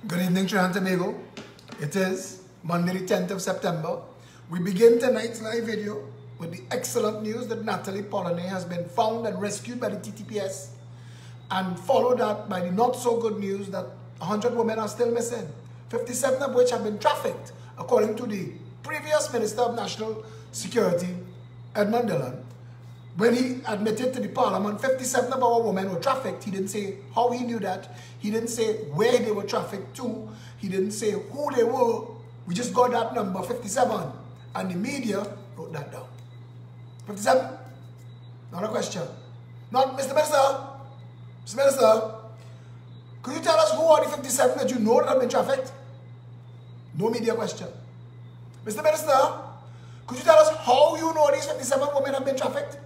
Good evening, Trinidad and Tobago. It is Monday, the 10th of September. We begin tonight's live video with the excellent news that Natalie Polony has been found and rescued by the TTPS, and followed that by the not so good news that 100 women are still missing, 57 of which have been trafficked, according to the previous Minister of National Security, Edmund Dillon. When he admitted to the Parliament 57 of our women were trafficked, he didn't say how he knew that. He didn't say where they were trafficked to. He didn't say who they were. We just got that number, 57. And the media wrote that down. 57? Not a question. Not, Mr. Minister. Mr. Minister, could you tell us who are the 57 that you know that have been trafficked? No media question. Mr. Minister, could you tell us how you know these 57 women have been trafficked?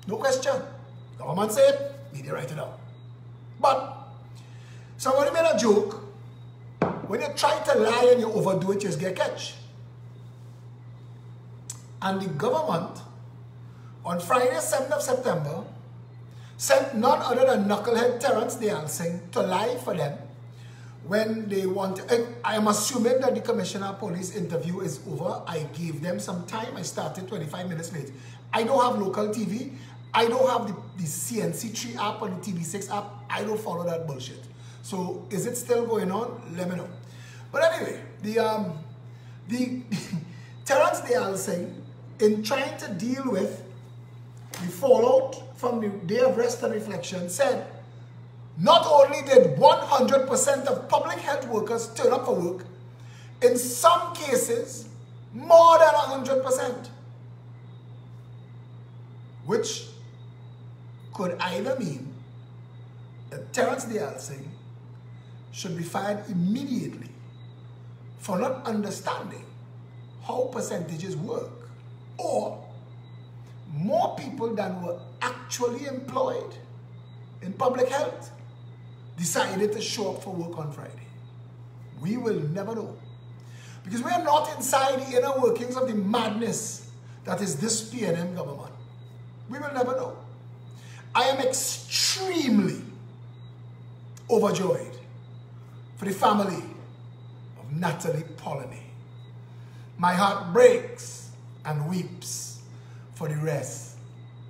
No question. Government said, media write it out. But somebody made a joke. When you try to lie and you overdo it, you just get catch. And the government, on Friday, 7th of September, sent none other than knucklehead Terrence Singh to lie for them when they want. I am assuming that the Commissioner of Police interview is over. I gave them some time. I started 25 minutes late. I don't have local TV. I don't have the CNC3 app or the TV6 app. I don't follow that bullshit. So is it still going on? Let me know. But anyway, the Terrence Singh, in trying to deal with the fallout from the day of rest and reflection, said not only did 100% of public health workers turn up for work, in some cases, more than 100%. Which could either mean that Terrence Singh should be fired immediately for not understanding how percentages work, or more people than were actually employed in public health decided to show up for work on Friday. We will never know, because we are not inside the inner workings of the madness that is this PNM government. We will never know. I am extremely overjoyed for the family of Natalie Polony. My heart breaks and weeps for the rest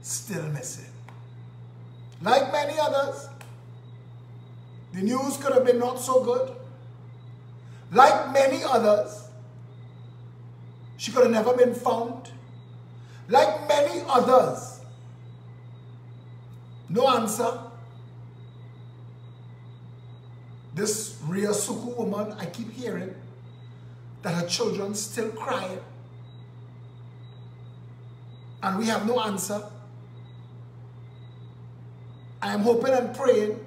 still missing. Like many others, the news could have been not so good. Like many others, she could have never been found. Like many others, no answer. This Ria Suku woman, I keep hearing that her children still crying, and we have no answer. I am hoping and praying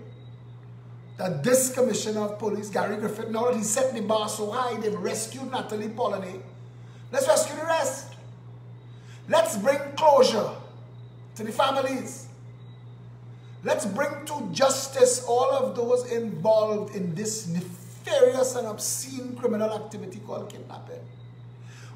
that this Commissioner of Police, Gary Griffith, now that he set the bar so high, they've rescued Natalie Polony, let's rescue the rest. Let's bring closure to the families. Let's bring to justice all of those involved in this nefarious and obscene criminal activity called kidnapping.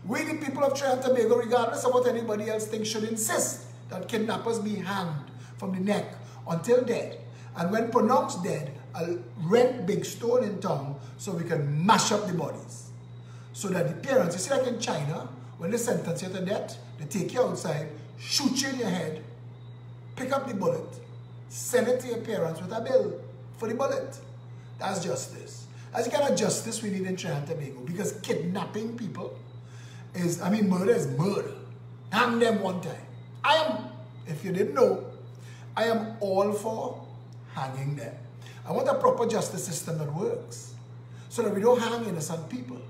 We, the people of Trinidad and Tobago, regardless of what anybody else thinks, should insist that kidnappers be hanged from the neck until dead. And when pronounced dead, I'll rent big stone in town so we can mash up the bodies. So that the parents, you see, like in China, when they sentence you to death, they take you outside, shoot you in your head, pick up the bullet, send it to your parents with a bill for the bullet. That's justice. That's the kind of justice we need in Trinidad and Tobago, because kidnapping people is, murder is murder. Hang them one time. If you didn't know, I am all for hanging them. I want a proper justice system that works so that we don't hang innocent people.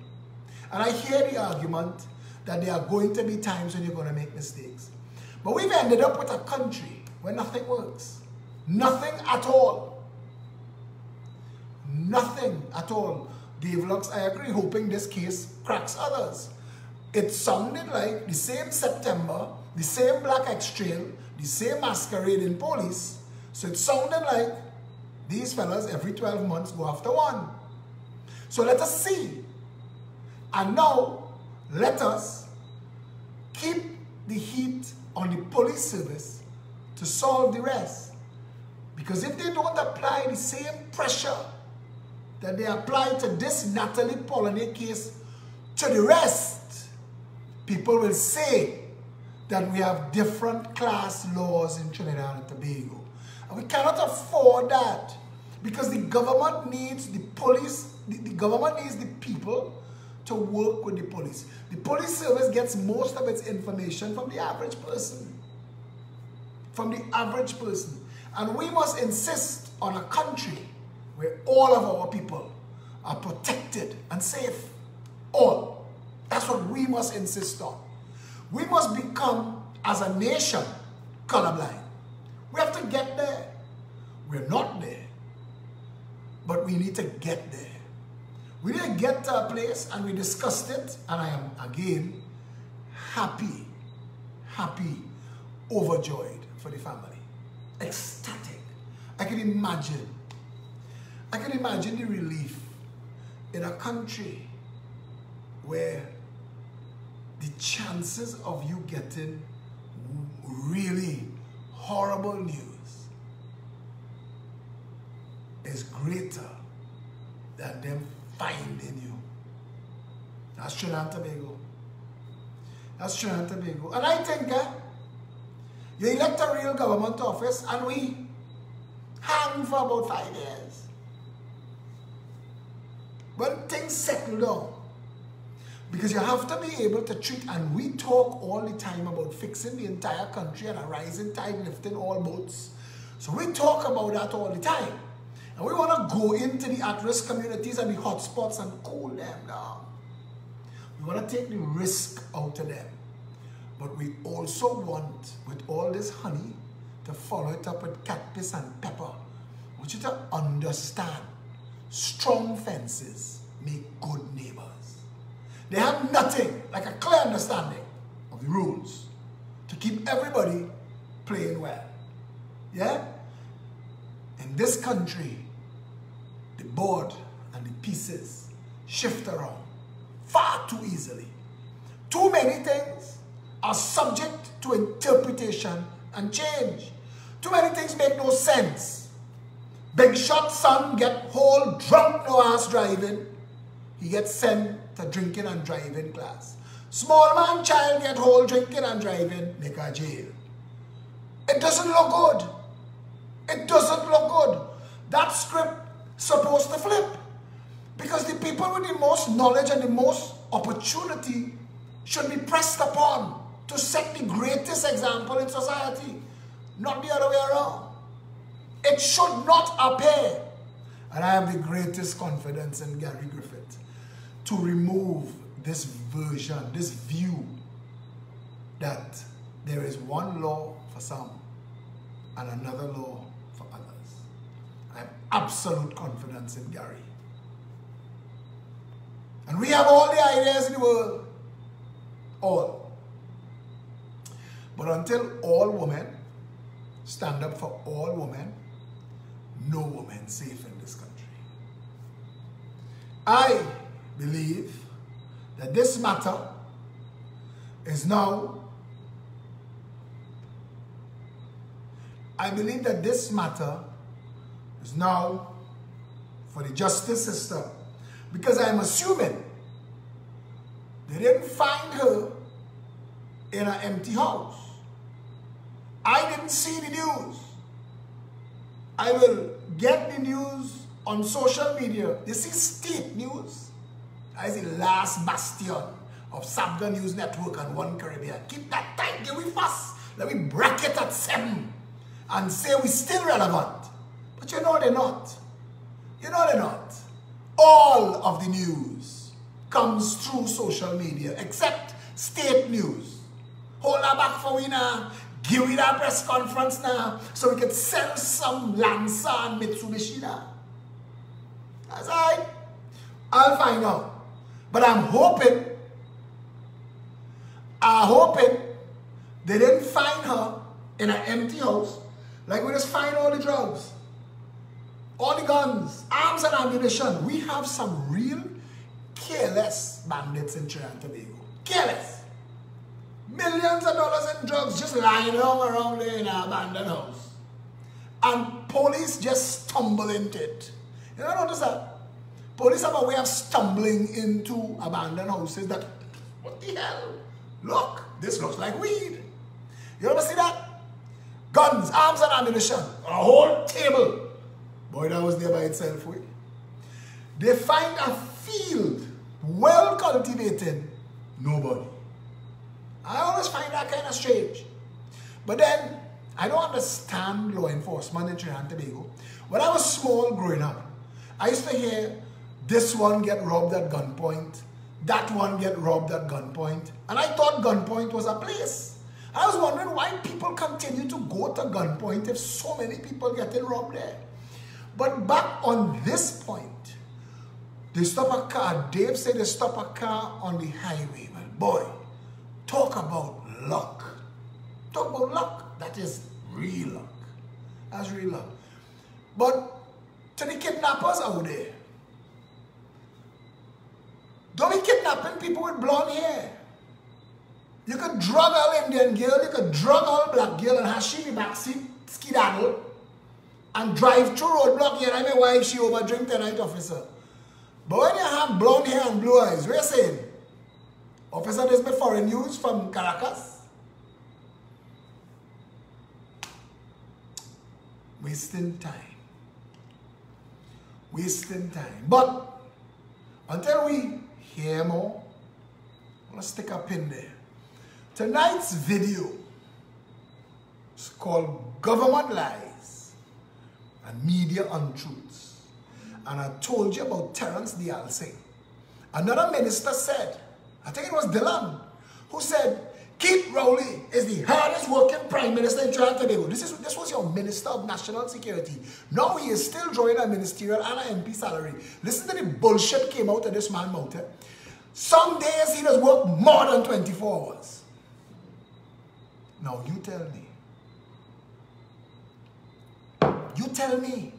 And I hear the argument that there are going to be times when you're going to make mistakes. But we've ended up with a country where nothing works. Nothing at all. Nothing at all. Dave Lux, I agree, hoping this case cracks others. It sounded like the same September, the same Black X Trail, the same masquerade in police. So it sounded like these fellas every 12 months go after one. So let us see. And now, let us keep the heat on the police service to solve the rest. Because if they don't apply the same pressure that they apply to this Natalie Polony case to the rest, people will say that we have different class laws in Trinidad and Tobago. And we cannot afford that because the government needs the police, the government needs the people to work with the police. The police service gets most of its information from the average person. From the average person. And we must insist on a country where all of our people are protected and safe. All. That's what we must insist on. We must become, as a nation, colorblind. We have to get there. We're not there. But we need to get there. We need to get to a place, and we discussed it, and I am, again, happy, overjoyed for the family. Ecstatic. I can imagine the relief in a country where the chances of you getting really horrible news is greater than them finding you. That's Trinidad and Tobago. That's Trinidad and Tobago. And I think you elect a real government office and we hang for about 5 years. When things settle down, because you have to be able to treat, and we talk all the time about fixing the entire country and a rising tide lifting all boats. So we talk about that all the time. And we want to go into the at-risk communities and the hotspots and cool them down. We want to take the risk out of them. But we also want, with all this honey, to follow it up with catfish and pepper. I want you to understand, strong fences make good neighbors. They have nothing like a clear understanding of the rules to keep everybody playing well. Yeah? In this country, the board and the pieces shift around far too easily. Too many things are subject to interpretation and change. Too many things make no sense. Big shot son get whole drunk no ass driving. He gets sent to drinking and driving class. Small man child get whole drinking and driving, make a jail. It doesn't look good. It doesn't look good. That script supposed to flip. Because the people with the most knowledge and the most opportunity should be pressed upon to set the greatest example in society. Not the other way around. It should not appear. And I have the greatest confidence in Gary Griffith to remove this version, this view that there is one law for some and another law for others. I have absolute confidence in Gary. And we have all the ideas in the world. All. But until all women stand up for all women, no woman safe in this country. I believe that this matter is now, for the justice system, because I'm assuming they didn't find her in an empty house. I didn't see the news. I will get the news on social media. You see state news? That is the last bastion of Sabga News Network and One Caribbean. Keep that tight, give we fast. Let me bracket at 7 and say we're still relevant. But you know they're not. You know they're not. All of the news comes through social media, except state news. Hold that back for we now. Give me that press conference now, so we can sell some Lancer and Mitsubishi now. That's right. I'll find out. But I'm hoping they didn't find her in an empty house like we just find all the drugs, all the guns, arms and ammunition. We have some real careless bandits in Trinidad and Tobago. Careless. Millions of dollars in drugs just lying around there in an abandoned house. And police just stumble into it. You know, notice that? Police have a way of stumbling into abandoned houses that, what the hell? Look, this looks like weed. You ever see that? Guns, arms and ammunition. A whole table. Boy, that was there by itself. Way. They find a field well cultivated. Nobody. I always find that kind of strange. But then, I don't understand law enforcement in Trinidad and Tobago. When I was small growing up, I used to hear this one get robbed at gunpoint, that one get robbed at gunpoint, and I thought gunpoint was a place. I was wondering why people continue to go to gunpoint if so many people getting robbed there. But back on this point, they stop a car. Dave said they stop a car on the highway. Well, boy, talk about luck. Talk about luck. That is real luck. That's real luck. But to the kidnappers out there, don't be kidnapping people with blonde hair. You could drug all Indian girl, you could drug all black girl and have she in the backseat, skedaddle, and drive through roadblock here. I mean, why if she overdrink tonight, officer? But when you have blonde hair and blue eyes, what are you saying? Officer, this is foreign news from Caracas. Wasting time. Wasting time. But until we hear more, let's stick a pin there. Tonight's video is called Government Lies and Media Untruths. And I told you about Terence Dialsing. Another minister said, I think it was Dylan, who said, Keith Rowley is the hardest working Prime Minister in Trinidad and Tobago. This was your Minister of National Security. Now he is still drawing a ministerial and an MP salary. Listen to the bullshit came out of this man mouth. Some days he does work more than 24 hours. Now you tell me. You tell me.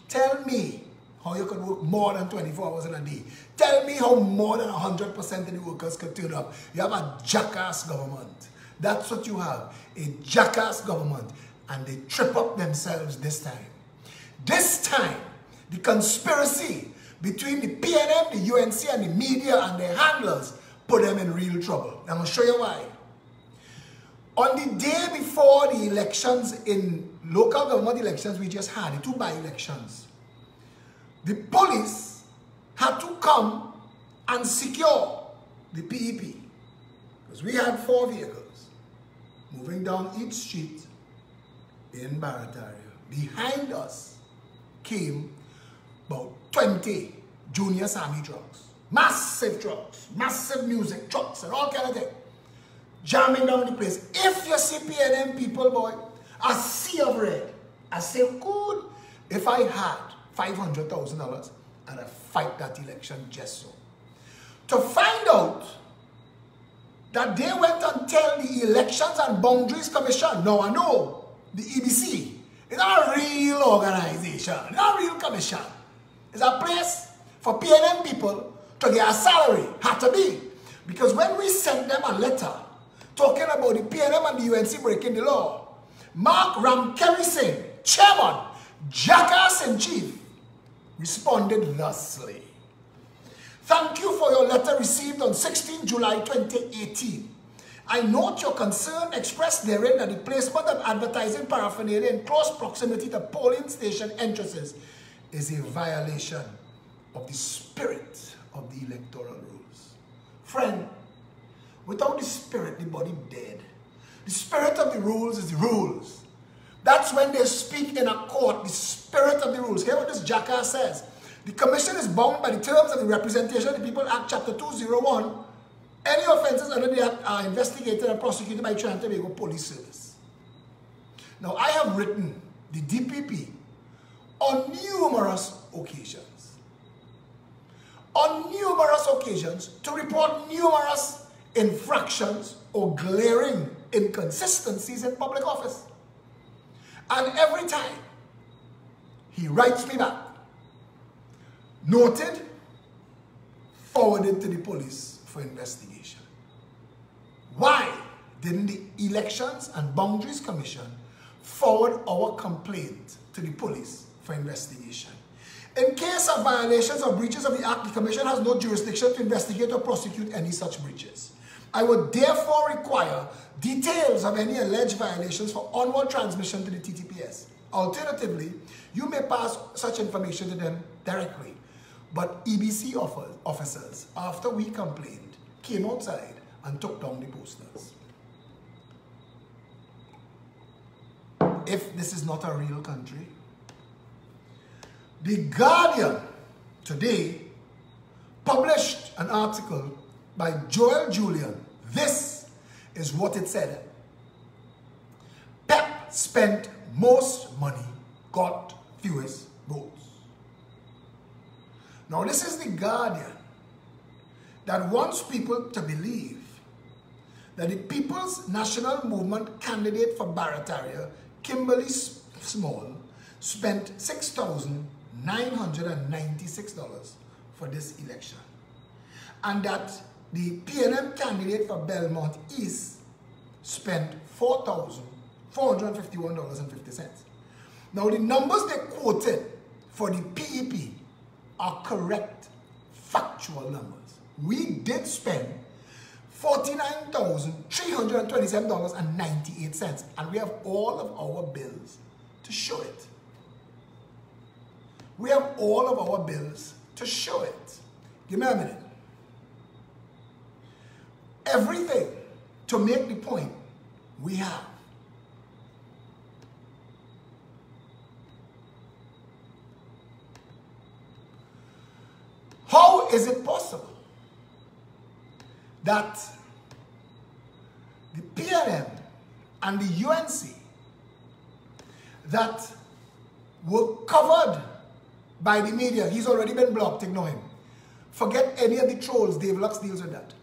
Tell me how you could work more than 24 hours in a day. Tell me how more than 100% of the workers could turn up. You have a jackass government. That's what you have. A jackass government. And they trip up themselves this time. This time, the conspiracy between the PNM, the UNC, and the media and their handlers put them in real trouble. I'm going to show you why. On the day before the elections, in local government elections we just had, the 2 by-elections, the police had to come and secure the PEP. Because we had 4 vehicles moving down each street in Barataria. Behind us came about 20 junior Sammy trucks. Massive trucks, massive music trucks and all kind of things. Jamming down the place. If you see PNM people, boy, a sea of red. I say, good. If I had $500,000, I'd fight that election just so. To find out that they went and tell the Elections and Boundaries Commission, now I know, the EBC, it's not a real organization, it's not a real commission. It's a place for PNM people to get a salary, had to be. Because when we sent them a letter talking about the PNM and the UNC breaking the law, Mark Ramkeri Singh, chairman, jackass in chief, responded thusly. Thank you for your letter received on 16 July 2018. I note your concern expressed therein that the placement of advertising paraphernalia in close proximity to polling station entrances is a violation of the spirit of the electoral rules. Friend, without the spirit, the body dead. The spirit of the rules is the rules. That's when they speak in a court, the spirit of the rules. Hear what this jackass says. The commission is bound by the terms of the Representation of the People Act, Chapter 201. Any offences under the Act are investigated and prosecuted by Trinidad and Tobago Police Service. Now, I have written the DPP on numerous occasions. On numerous occasions to report numerous infractions or glaring inconsistencies in public office. And every time, he writes me back. Noted, forwarded to the police for investigation. Why didn't the Elections and Boundaries Commission forward our complaint to the police for investigation. In case of violations or breaches of the Act, the Commission has no jurisdiction to investigate or prosecute any such breaches. I would therefore require details of any alleged violations for onward transmission to the TTPS. Alternatively, you may pass such information to them directly. But EBC officers, after we complained, came outside and took down the posters. If this is not a real country, The Guardian today published an article by Joel Julian. This is what it said. Pep spent most money, got fewest votes. Now this is the Guardian that wants people to believe that the People's National Movement candidate for Barataria, Kimberly Small, spent $6,996 for this election. And that the PNM candidate for Belmont East spent $4,451.50. Now the numbers they quoted for the PEP are correct, factual numbers. We did spend $49,327.98, and we have all of our bills to show it. We have all of our bills to show it. Give me a minute. Everything to make the point we have. How is it possible that the PNM and the UNC that were covered by the media, he's already been blocked, ignore him. Forget any of the trolls, Dave Lux deals with that.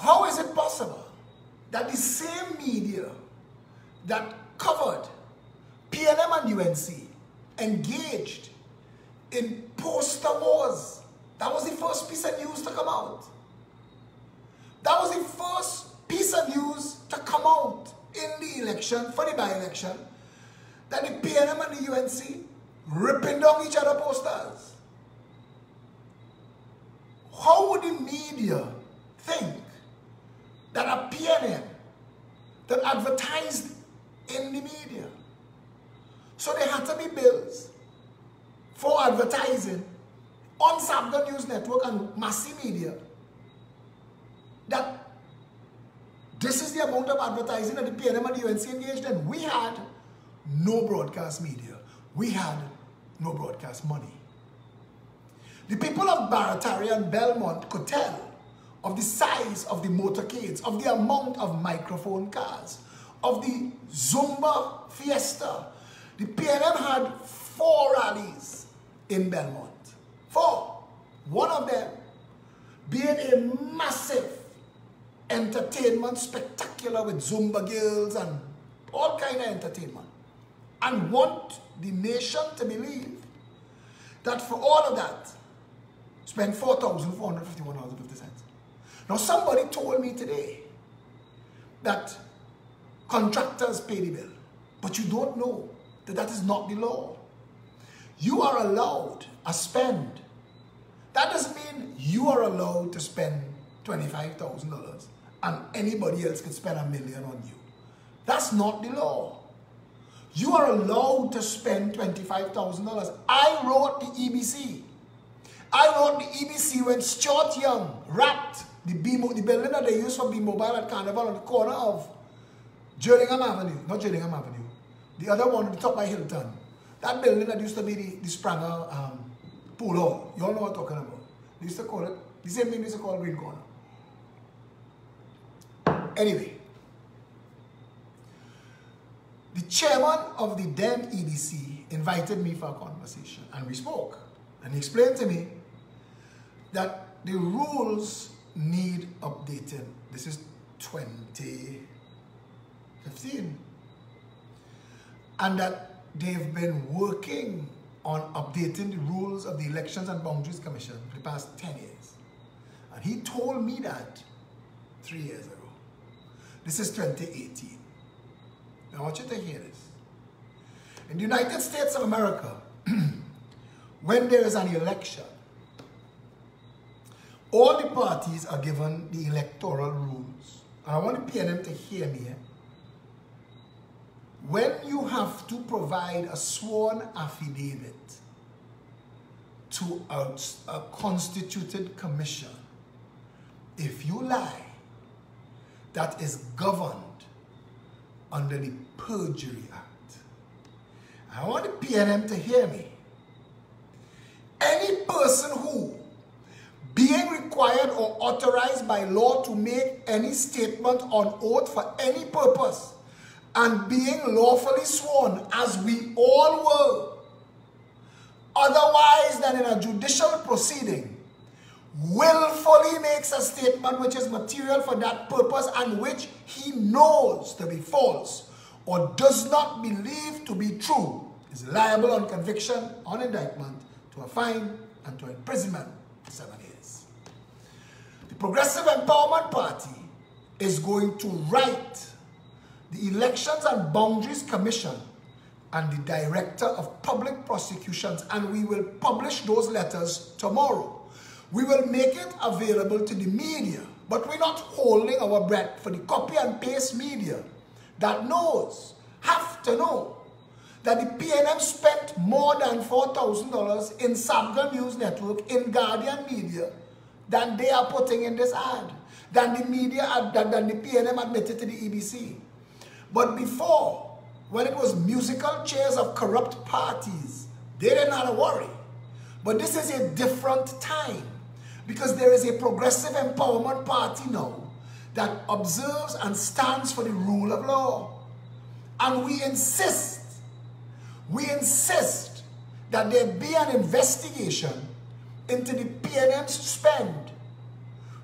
How is it possible that the same media that covered PNM and UNC engaged in poster wars? That was the first piece of news to come out. That was the first piece of news to come out in the election, for the by-election, that the PNM and the UNC ripping down each other posters. How would the media think that a PNM that advertised in the media? So there had to be bills for advertising on Sabda News Network and massive media that this is the amount of advertising that the PNM and the UNC engaged in. We had no broadcast media. We had no broadcast money. The people of Barataria and Belmont could tell of the size of the motorcades, of the amount of microphone cars, of the Zumba Fiesta. The PNM had 4 rallies in Belmont. 4. One of them being a massive entertainment spectacular with Zumba girls and all kind of entertainment. And want the nation to believe that for all of that, spend $4,451.50. Now somebody told me today that contractors pay the bill, but you don't know that that is not the law. You are allowed a spend. That doesn't mean you are allowed to spend $25,000 and anybody else can spend $1 million on you. That's not the law. You are allowed to spend $25,000. I wrote the EBC. I wrote the EBC when Stuart Young wrapped the building that they used for B-Mobile at Carnival on the corner of Jerningham Avenue. Not Jerningham Avenue. The other one at the top by Hilton. That building that used to be the Spranger pool hall. You all know what I'm talking about. They used to call it, the same thing they used to call Green Corner. Anyway, the chairman of the then EDC invited me for a conversation and we spoke. And he explained to me that the rules need updating. This is 2015. And that they've been working on updating the rules of the Elections and Boundaries Commission for the past 10 years. And he told me that 3 years ago. This is 2018. Now I want you to hear this. In the United States of America, when there is an election, all the parties are given the electoral rules. And I want the PNM to hear me. When you have to provide a sworn affidavit to a constituted commission, if you lie, that is governed under the Perjury Act. I want the PNM to hear me. Any person who, being required or authorized by law to make any statement on oath for any purpose, and being lawfully sworn, as we all were, otherwise than in a judicial proceeding, willfully makes a statement which is material for that purpose and which he knows to be false or does not believe to be true, is liable on conviction, on indictment, to a fine and to imprisonment for 7 years. The Progressive Empowerment Party is going to write the Elections and Boundaries Commission and the Director of Public Prosecutions, and we will publish those letters tomorrow. We will make it available to the media, but we're not holding our breath for the copy and paste media that knows, have to know, that the PNM spent more than $4,000 in Sabga News Network, in Guardian Media, than they are putting in this ad, than the media, than the PNM admitted to the EBC. But before, when it was musical chairs of corrupt parties, they didn't have to worry. But this is a different time, because there is a Progressive Empowerment Party now that observes and stands for the rule of law. And we insist that there be an investigation into the PNM's spend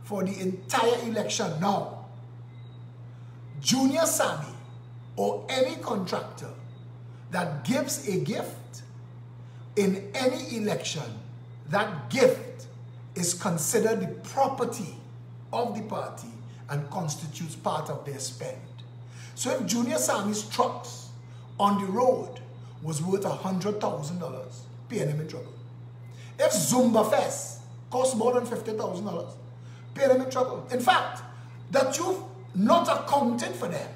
for the entire election now. Junior Sammy or any contractor that gives a gift in any election, that gift is considered the property of the party and constitutes part of their spend. So if Junior Sammy's trucks on the road was worth $100,000, PNM in trouble. If Zumba Fest cost more than $50,000, PNM in trouble. In fact, that you've not accounted for them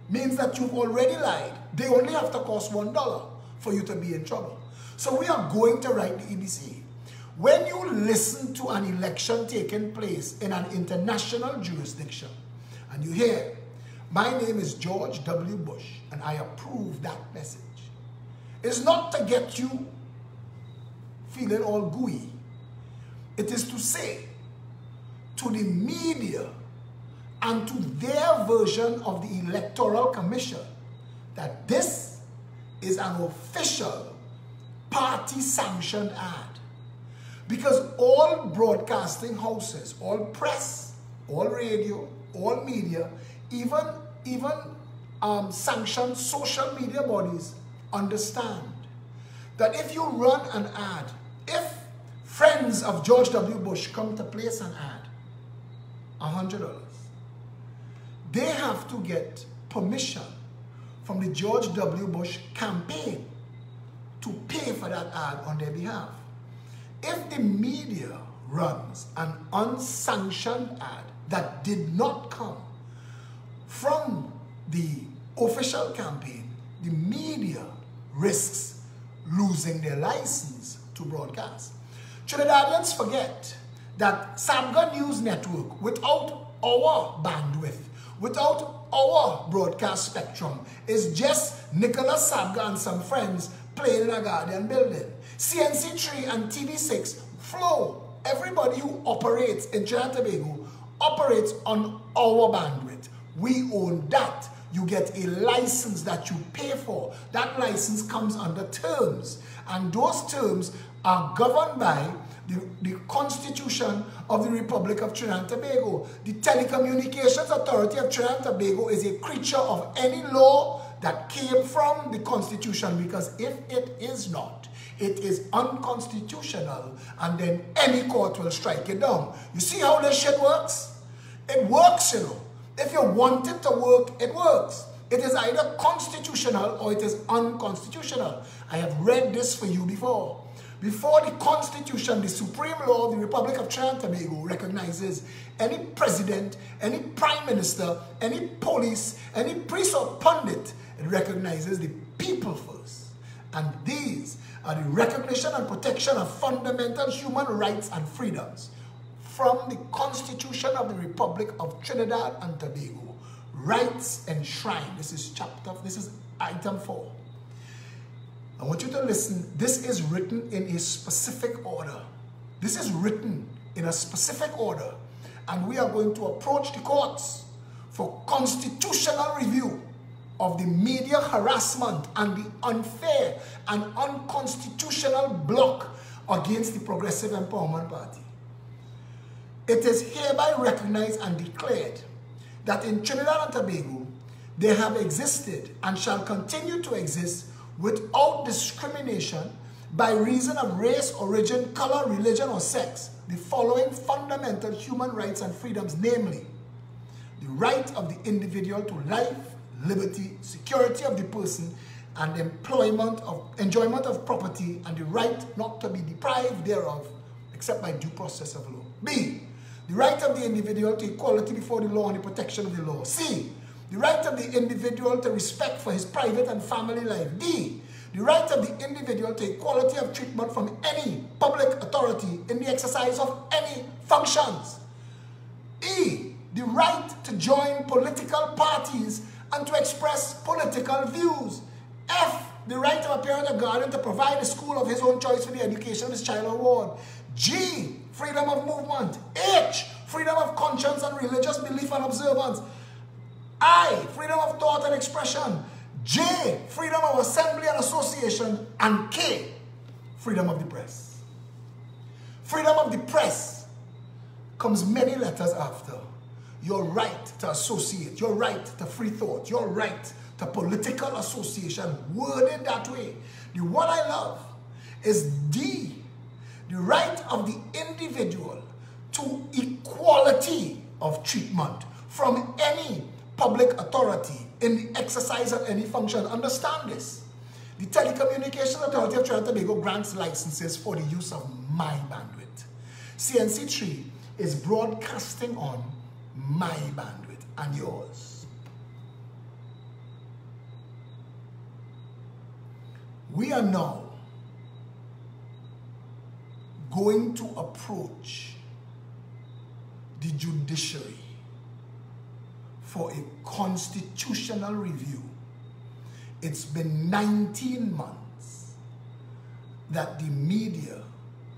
means that you've already lied. They only have to cost $1 for you to be in trouble. So we are going to write the EBC. When you listen to an election taking place in an international jurisdiction, and you hear, my name is George W. Bush, and I approve that message, it's not to get you feeling all gooey. It is to say to the media and to their version of the Electoral Commission that this is an official party-sanctioned ad. Because all broadcasting houses, all press, all radio, all media, even sanctioned social media bodies understand that if you run an ad, if friends of George W. Bush come to place an ad, $100, they have to get permission from the George W. Bush campaign to pay for that ad on their behalf. If the media runs an unsanctioned ad that did not come from the official campaign, the media risks losing their license to broadcast. Trinidadians forget that Sabga News Network, without our bandwidth, without our broadcast spectrum, is just Nicholas Sabga and some friends playing in a Guardian building. CNC3 and TV6 flow. Everybody who operates in Trinidad and Tobago operates on our bandwidth. We own that. You get a license that you pay for. That license comes under terms. And those terms are governed by the Constitution of the Republic of Trinidad and Tobago. The Telecommunications Authority of Trinidad and Tobago is a creature of any law that came from the Constitution, because if it is not, it is unconstitutional, and then any court will strike it down. You see how this shit works? It works, you know. If you want it to work, it works. It is either constitutional or it is unconstitutional. I have read this for you before. Before the Constitution, the supreme law of the Republic of Trinidad and Tobago recognizes any president, any prime minister, any police, any priest or pundit. It recognizes the people first. And these are the recognition and protection of fundamental human rights and freedoms from the Constitution of the Republic of Trinidad and Tobago. Rights enshrined. This is item 4. I want you to listen. This is written in a specific order. This is written in a specific order. And we are going to approach the courts for constitutional review of the media harassment and the unfair and unconstitutional block against the Progressive Empowerment Party. It is hereby recognized and declared that in Trinidad and Tobago, they have existed and shall continue to exist without discrimination by reason of race, origin, color, religion, or sex, the following fundamental human rights and freedoms, namely, the right of the individual to life, liberty, security of the person, and enjoyment of property, and the right not to be deprived thereof, except by due process of law. B, the right of the individual to equality before the law and the protection of the law. C, the right of the individual to respect for his private and family life. D, the right of the individual to equality of treatment from any public authority in the exercise of any functions. E, the right to join political parties and to express political views. F, the right of a parent or guardian to provide a school of his own choice for the education of his child or ward. G, freedom of movement. H, freedom of conscience and religious belief and observance. I, freedom of thought and expression. J, freedom of assembly and association. And K, freedom of the press. Freedom of the press comes many letters after. Your right to associate, your right to free thought, your right to political association, worded that way. The one I love is D, the right of the individual to equality of treatment from any public authority in the exercise of any function. Understand this. The Telecommunications Authority of Trinidad and Tobago grants licenses for the use of my bandwidth. CNC3 is broadcasting on my bandwidth and yours. We are now going to approach the judiciary for a constitutional review. It's been 19 months that the media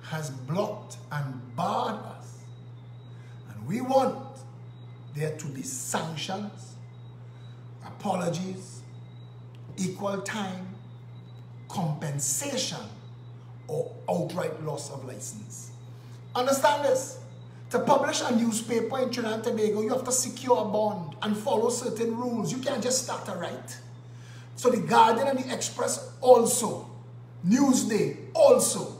has blocked and barred us. And we want there to be sanctions, apologies, equal time, compensation, or outright loss of license. Understand this. To publish a newspaper in Trinidad and Tobago, you have to secure a bond and follow certain rules. You can't just start a right. So the Guardian and the Express also, Newsday also,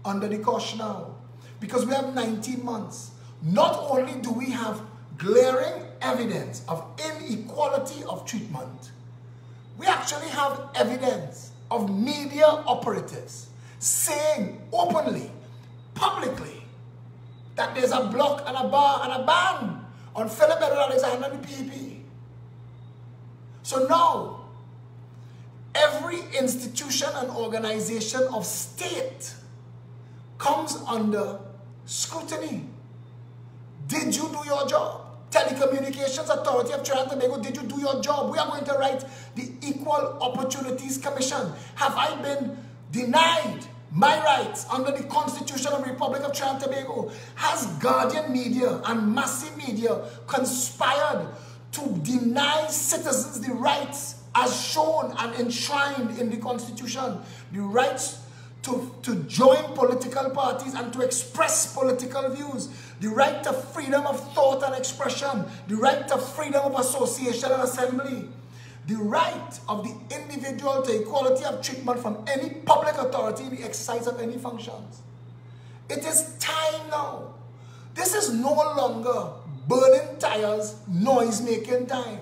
under the caution now. Because we have 19 months. Not only do we have glaring evidence of inequality of treatment, we actually have evidence of media operatives saying openly, publicly, that there's a block and a bar and a ban on Philip Edward Alexander and the PEP. So now, every institution and organization of state comes under scrutiny. Did you do your job? Telecommunications Authority of Trinidad and Tobago, did you do your job? We are going to write the Equal Opportunities Commission. Have I been denied my rights under the Constitution of the Republic of Trinidad and Tobago? Has Guardian Media and Massive Media conspired to deny citizens the rights as shown and enshrined in the Constitution? The rights to join political parties and to express political views, the right to freedom of thought and expression, the right to freedom of association and assembly, the right of the individual to equality of treatment from any public authority in the exercise of any functions. It is time now. This is no longer burning tires, noise-making time.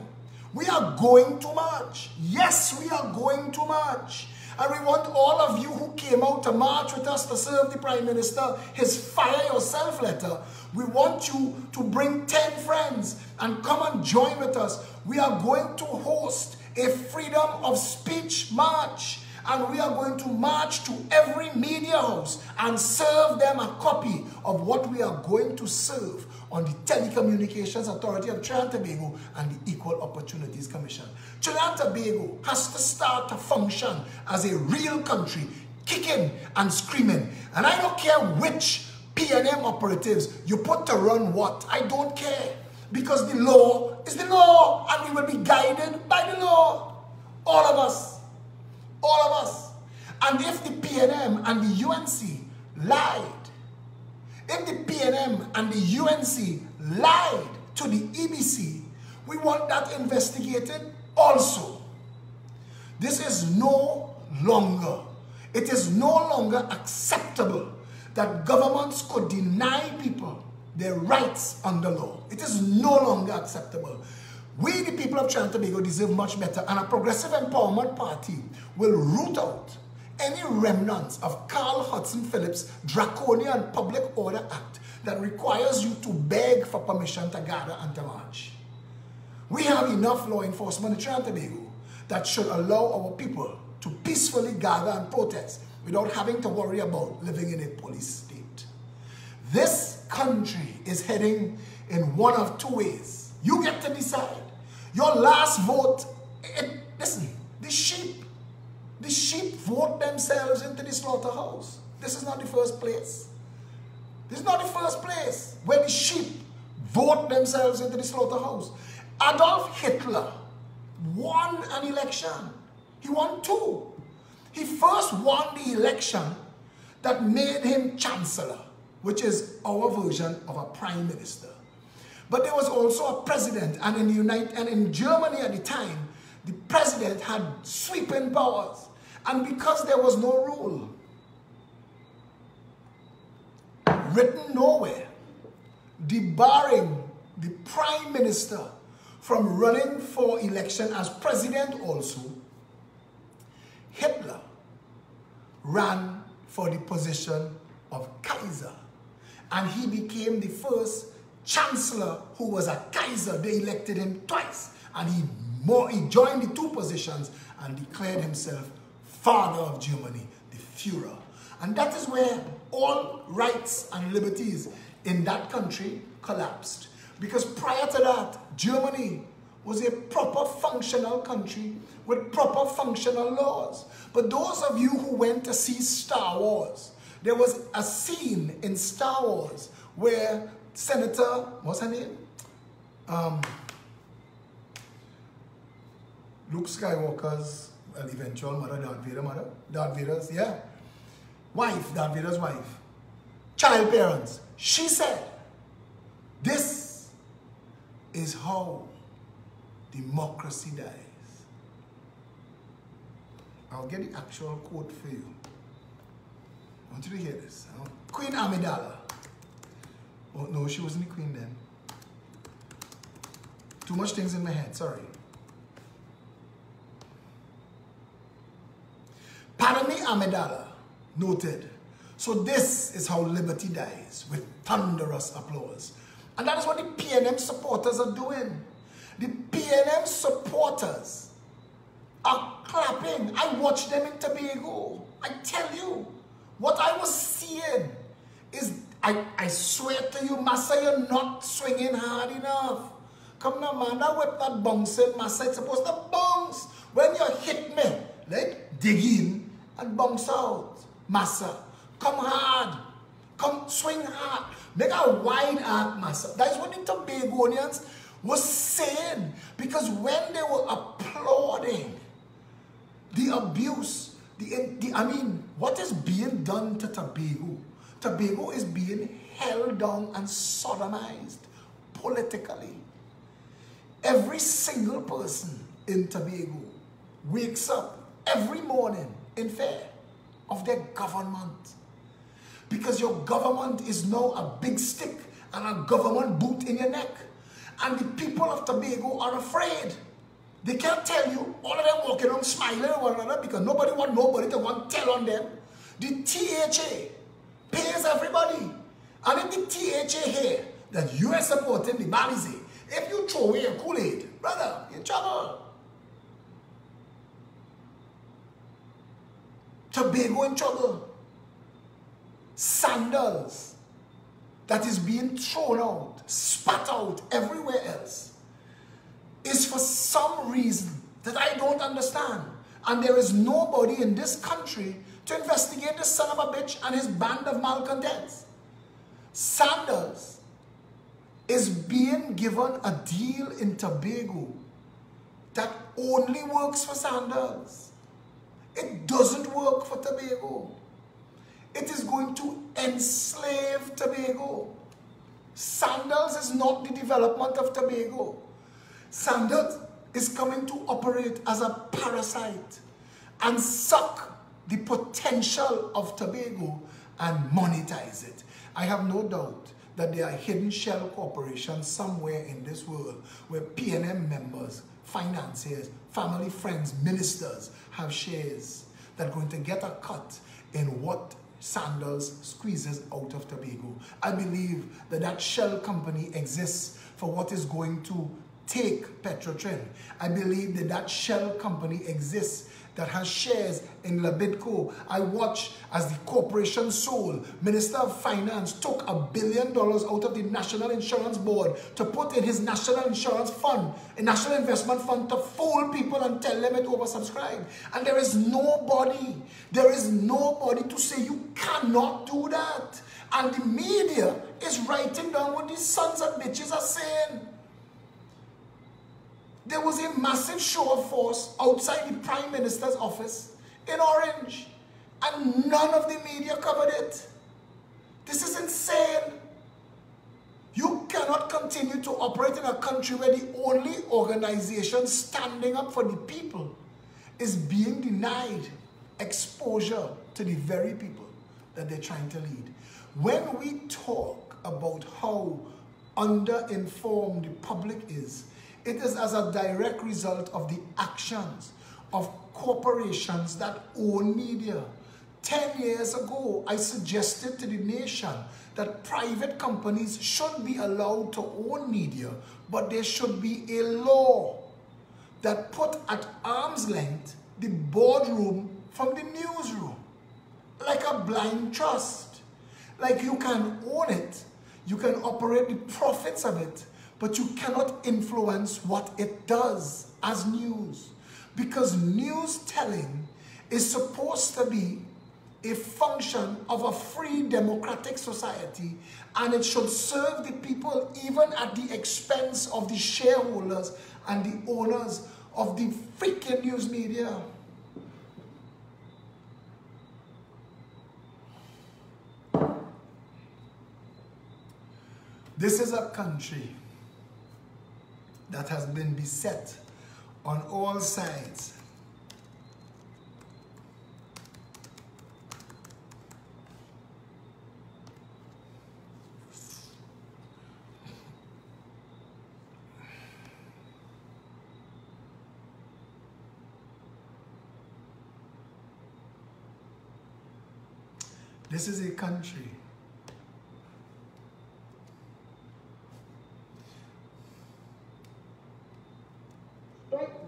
We are going to march. Yes, we are going to march. And we want all of you who came out to march with us to serve the Prime Minister his fire yourself letter. We want you to bring 10 friends and come and join with us. We are going to host a freedom of speech march. And we are going to march to every media house and serve them a copy of what we are going to serve on the Telecommunications Authority of Trinidad and Tobago and the Equal Opportunities Commission. Trinidad and Tobago has to start to function as a real country, kicking and screaming. And I don't care which PNM operatives you put to run what. I don't care. Because the law is the law and we will be guided by the law. All of us. All of us. And if the PNM and the UNC lied, if the PNM and the UNC lied to the EBC, we want that investigated also. This is no longer, it is no longer acceptable that governments could deny people their rights under law. It is no longer acceptable. We, the people of Trinidad and Tobago, deserve much better, and a Progressive Empowerment Party will root out any remnants of Carl Hudson Phillips' draconian Public Order Act that requires you to beg for permission to gather and to march. We have enough law enforcement in Trinidad and Tobago that should allow our people to peacefully gather and protest without having to worry about living in a police state. This country is heading in one of two ways. You get to decide. Your last vote, listen, the sheep vote themselves into the slaughterhouse. This is not the first place. This is not the first place where the sheep vote themselves into the slaughterhouse. Adolf Hitler won an election. He won two. He first won the election that made him chancellor, which is our version of a prime minister. But there was also a president, and in Germany at the time, the president had sweeping powers. And because there was no rule written nowhere debarring the prime minister from running for election as president also, Hitler ran for the position of Kaiser. And he became the first chancellor who was a Kaiser. They elected him twice. And he joined the two positions and declared himself father of Germany, the Führer. And that is where all rights and liberties in that country collapsed. Because prior to that, Germany was a proper functional country with proper functional laws. But those of you who went to see Star Wars, there was a scene in Star Wars where Senator, what's her name? Luke Skywalker's eventual mother, Darth Vader's wife, Darth Vader's wife, child parents. She said, this is how democracy dies. I'll get the actual quote for you. I want you to hear this. Queen Amidala. Oh, no, she wasn't the queen then. Too much things in my head, sorry. Padme Amidala noted, so this is how liberty dies, with thunderous applause. And that is what the PNM supporters are doing. The PNM supporters are clapping. I watched them in Tobago. I tell you, what I was seeing is, I swear to you, Massa, you're not swinging hard enough. Come now, man, that whip that bouncing, Massa, it's supposed to bounce. When you hit me, like, dig in and bounce out. Massa, come hard. Come swing hard. Make a wide arc, Massa. That is what the Tobagonians was saying. Because when they were applauding the abuse, I mean, what is being done to Tobago? Tobago is being held down and sodomized politically. Every single person in Tobago wakes up every morning in fear of their government. Because your government is now a big stick and a government boot in your neck. And the people of Tobago are afraid. They can't tell you. All of them walking around smiling at one another because nobody want nobody to want to tell on them. The THA pays everybody. And if the THA hear that you are supporting the Balize, if you throw away a Kool-Aid, brother, you're in trouble. Tobago in trouble. Sandals that is being thrown out, spat out everywhere else, is for some reason that I don't understand. And there is nobody in this country to investigate this son of a bitch and his band of malcontents. Sandals is being given a deal in Tobago that only works for Sandals. It doesn't work for Tobago. It is going to enslave Tobago. Sandals is not the development of Tobago. Sandals is coming to operate as a parasite and suck the potential of Tobago and monetize it. I have no doubt that there are hidden shell corporations somewhere in this world where PNM members, financiers, family, friends, ministers have shares that are going to get a cut in what Sandals squeezes out of Tobago. I believe that that shell company exists for what is going to take Petrotrin. I believe that that shell company exists that has shares in Labidco. I watch as the corporation sold. Minister of Finance took $1 billion out of the National Insurance Board to put in his National Insurance Fund, a National Investment Fund, to fool people and tell them it oversubscribed. And there is nobody to say you cannot do that. And the media is writing down what these sons and bitches are saying. There was a massive show of force outside the Prime Minister's office in Orange, and none of the media covered it. This is insane. You cannot continue to operate in a country where the only organization standing up for the people is being denied exposure to the very people that they're trying to lead. When we talk about how underinformed the public is, it is as a direct result of the actions of corporations that own media. 10 years ago, I suggested to the nation that private companies should be allowed to own media, but there should be a law that put at arm's length the boardroom from the newsroom, like a blind trust. Like you can own it, you can operate the profits of it, but you cannot influence what it does as news. Because news telling is supposed to be a function of a free democratic society, and it should serve the people even at the expense of the shareholders and the owners of the freaking news media. This is a country that has been beset on all sides This is a country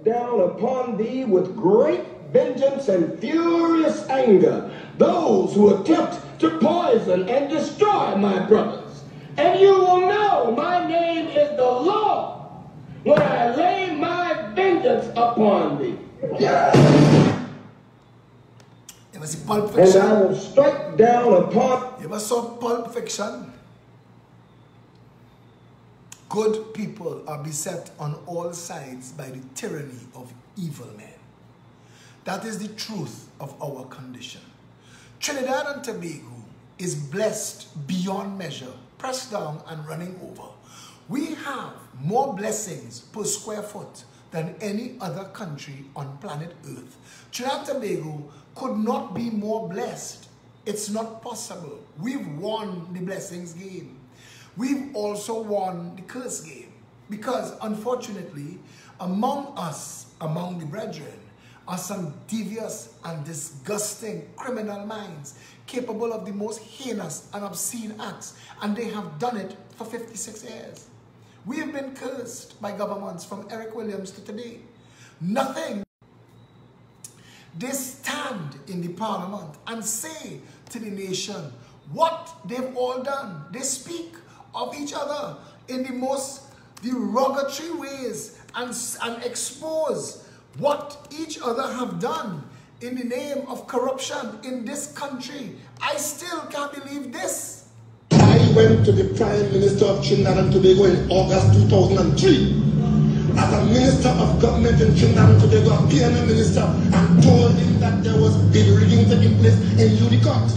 down upon thee with great vengeance and furious anger those who attempt to poison and destroy my brothers. And you will know my name is the Lord when I lay my vengeance upon thee. It was Pulp Fiction. And I will strike down upon... You ever saw Pulp Fiction? Good people are beset on all sides by the tyranny of evil men. That is the truth of our condition. Trinidad and Tobago is blessed beyond measure, pressed down and running over. We have more blessings per square foot than any other country on planet Earth. Trinidad and Tobago could not be more blessed. It's not possible. We've won the blessings game. We've also won the curse game, because unfortunately, among us among the brethren are some devious and disgusting criminal minds capable of the most heinous and obscene acts, and they have done it for 56 years. We have been cursed by governments from Eric Williams to today. Nothing. They stand in the parliament and say to the nation what they've all done. They speak of each other in the most derogatory ways and expose what each other have done in the name of corruption in this country. I still can't believe this. I went to the Prime Minister of Trinidad and Tobago in August 2003 as a Minister of Government in Trinidad and Tobago, a PNM Minister, and told him that there was bid rigging taking place in Unicott.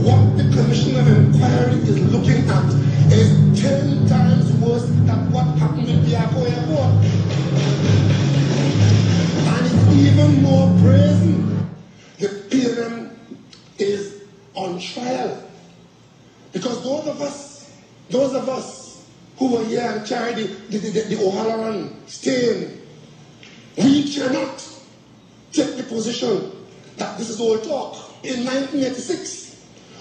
What the Commission of Inquiry is looking at is 10 times worse than what happened in Biako Airport. And it's even more brazen. The PNM is on trial. Because those of us who were here and carried the O'Halloran stain, we cannot take the position that this is all talk. In 1986,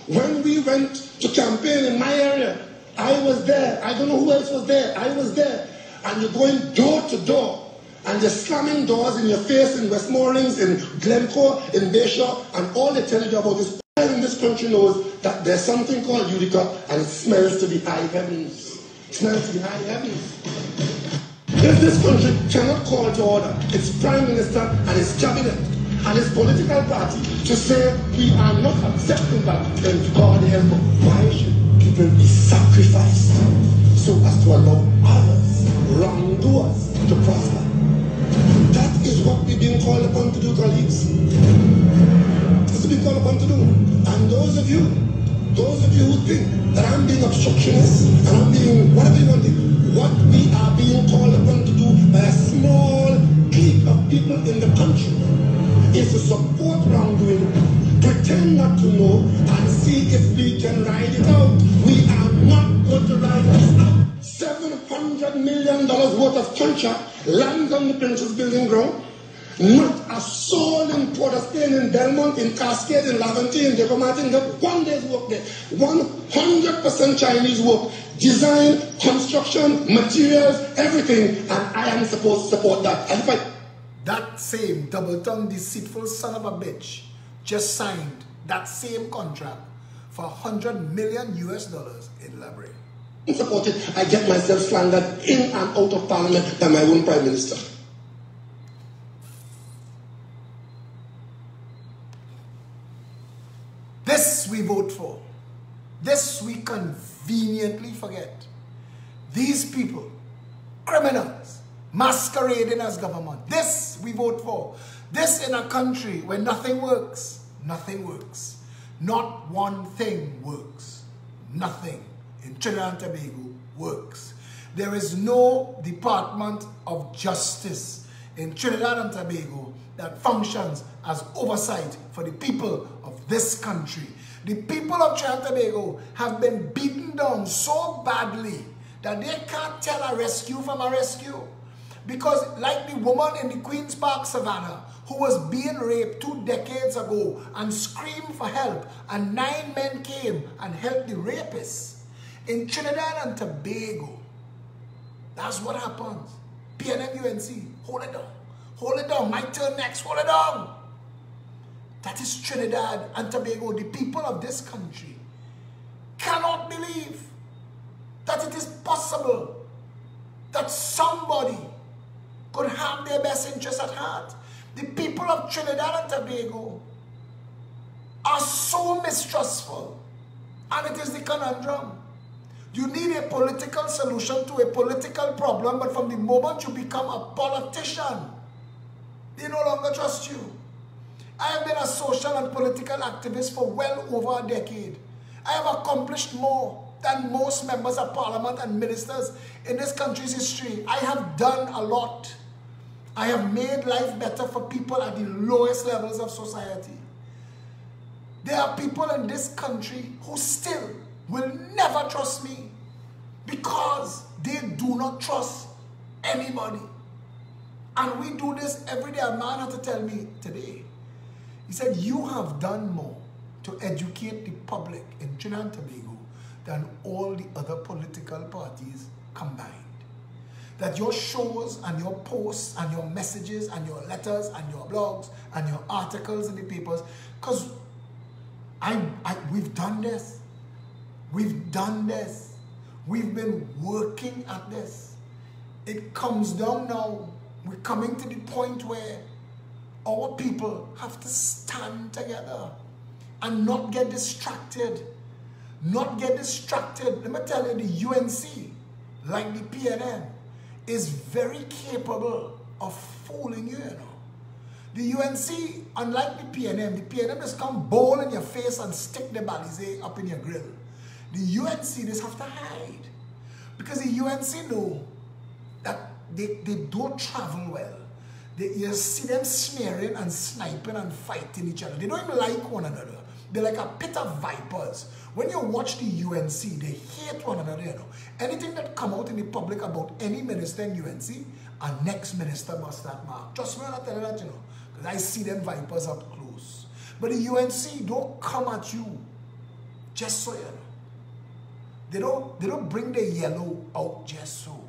when we went to campaign in my area, I was there. I don't know who else was there. I was there. And you're going door to door, and you're slamming doors in your face in Westmoreland, in Glencoe, in Bayshore, and all they tell you about this. Everyone in this country knows that there's something called Unicott, and it smells to the high heavens. It smells to the high heavens. If this country cannot call to order its Prime Minister and its Cabinet and its political party to say we are not accepting that, then God help us. Why should people be sacrificed so as to allow others, wrongdoers, to prosper? That is what we're being called upon to do, colleagues. That's what we're called upon to do. And those of you who think that I'm being obstructionist and I'm being whatever you want to, what we are being called upon to do by a small clique of people in the country is to support wrongdoing, pretend not to know, and see if we can ride it out. We are not going to ride this out. $700 million worth of contract lands on the Princess Building ground. Not a soul in Port of Spain, in Belmont, in Cascade, in Laventille, in Deco Martin got 1 day's work there. 100% Chinese work. Design, construction, materials, everything. And I am supposed to support that. And if I... That same double-tongued, deceitful son of a bitch just signed that same contract for $100 million in Library. support it, I get myself slandered in and out of Parliament by my own Prime Minister. This we vote for. This we conveniently forget. These people, criminals, masquerading as government. This we vote for. This in a country where nothing works. Nothing works. Not one thing works. Nothing in Trinidad and Tobago works. There is no Department of Justice in Trinidad and Tobago that functions as oversight for the people of this country. The people of Trinidad and Tobago have been beaten down so badly that they can't tell a rescue from a rescue. Because like the woman in the Queen's Park Savannah who was being raped 2 decades ago and screamed for help, and 9 men came and helped the rapists. In Trinidad and Tobago, that's what happens. PNM UNC, hold it down. Hold it down. My turn next. Hold it down. That is Trinidad and Tobago. The people of this country cannot believe that it is possible that somebody could have their best interests at heart. The people of Trinidad and Tobago are so mistrustful, and it is the conundrum. You need a political solution to a political problem, but from the moment you become a politician, they no longer trust you. I have been a social and political activist for well over a decade. I have accomplished more than most members of parliament and ministers in this country's history. I have done a lot. I have made life better for people at the lowest levels of society. There are people in this country who still will never trust me because they do not trust anybody. And we do this every day. A man had to tell me today. He said, you have done more to educate the public in Trinidad and Tobago than all the other political parties combined. That your shows and your posts and your messages and your letters and your blogs and your articles in the papers, because we've done this. We've done this. We've been working at this. It comes down now. We're coming to the point where our people have to stand together and not get distracted. Not get distracted. Let me tell you, the UNC, like the PNM, is very capable of fooling you, you know. The UNC, unlike the PNM just come bowl in your face and stick the balize up in your grill. The UNC just have to hide. Because the UNC know that they don't travel well. You see them smearing and sniping and fighting each other. They don't even like one another. They're like a pit of vipers. When you watch the UNC, they hate one another, you know. Anything that come out in the public about any minister in UNC, a next minister must that mark. Trust me when I tell you that, you know. Because I see them vipers up close. But the UNC don't come at you just so, you know. They don't bring the yellow out just so.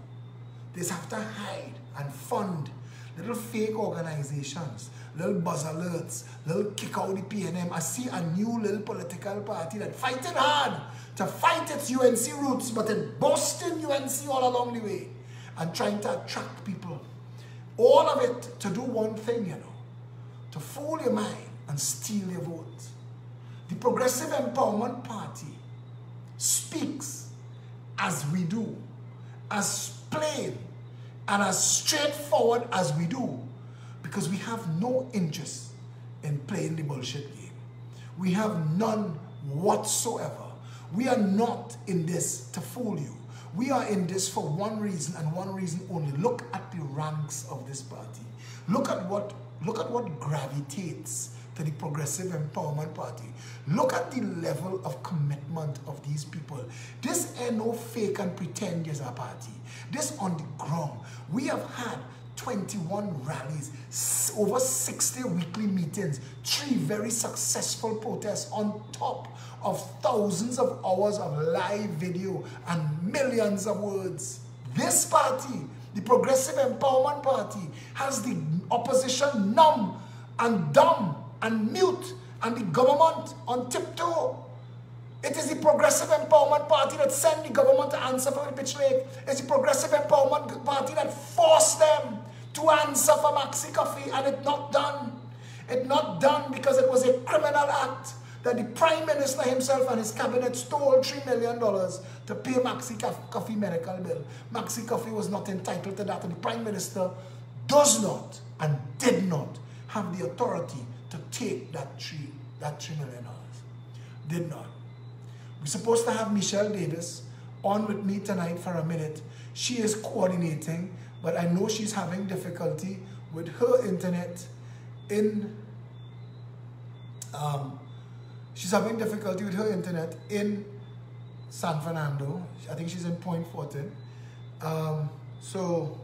They just have to hide and fund little fake organizations, little buzz alerts, little kick out the PNM. I see a new little political party that fighting hard to fight its UNC roots, but it boasting UNC all along the way and trying to attract people. All of it to do one thing, you know, to fool your mind and steal your vote. The Progressive Empowerment Party speaks as we do, as plain and as straightforward as we do, because we have no interest in playing the bullshit game. We have none whatsoever. We are not in this to fool you. We are in this for one reason and one reason only. Look at the ranks of this party. Look at what gravitates to the Progressive Empowerment Party. Look at the level of commitment of these people. This ain't no fake and pretend as a party. This on the ground. We have had 21 rallies, over 60 weekly meetings, 3 very successful protests on top of thousands of hours of live video and millions of words. This party, the Progressive Empowerment Party, has the opposition numb and dumb and mute and the government on tiptoe. It is the Progressive Empowerment Party that sent the government to answer for the bitch lake. It's the Progressive Empowerment Party that forced them to answer for Maxi Coffee, and it's not done. It's not done because it was a criminal act that the Prime Minister himself and his cabinet stole $3 million to pay Maxi Coffee medical bill. Maxi Coffee was not entitled to that, and the Prime Minister does not and did not have the authority to take that $3 million. Did not. We're supposed to have Michelle Davis on with me tonight for a minute. She is coordinating, but I know she's having difficulty with her internet in she's having difficulty with her internet in San Fernando. I think she's in Point Fortin. So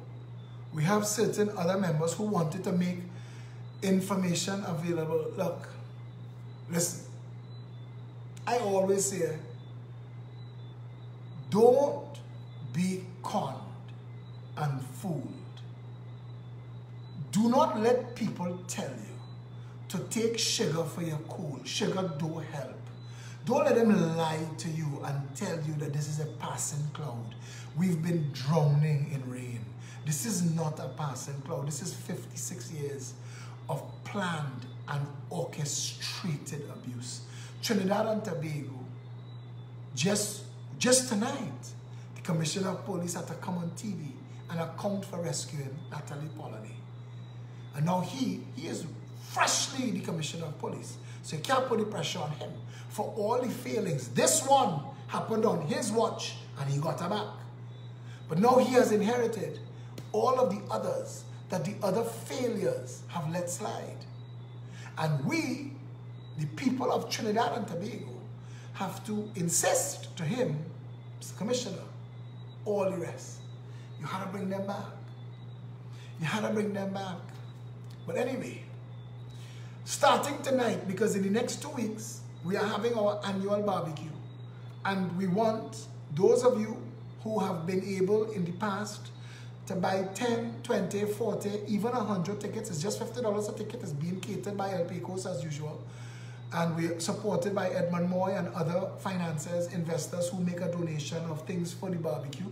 we have certain other members who wanted to make information available. Look, listen, I always say, don't be conned and fooled. Do not let people tell you to take sugar for your cool. Sugar don't help. Don't let them lie to you and tell you that this is a passing cloud. We've been drowning in rain. This is not a passing cloud. This is 56 years of planned and orchestrated abuse. Trinidad and Tobago, just tonight, the Commissioner of Police had to come on TV and account for rescuing Natalie Polony. And now he is freshly the Commissioner of Police. So you can't put the pressure on him for all the failings. This one happened on his watch and he got her back. But now he has inherited all of the others that the other failures have let slide. And we, the people of Trinidad and Tobago, have to insist to him, Mr. Commissioner, all the rest. You have to bring them back. You had to bring them back. But anyway, starting tonight, because in the next 2 weeks, we are having our annual barbecue. And we want those of you who have been able in the past to buy 10, 20, 40, even 100 tickets. It's just $50 a ticket. It's being catered by El Pecos as usual. And we're supported by Edmund Moy and other financiers, investors who make a donation of things for the barbecue.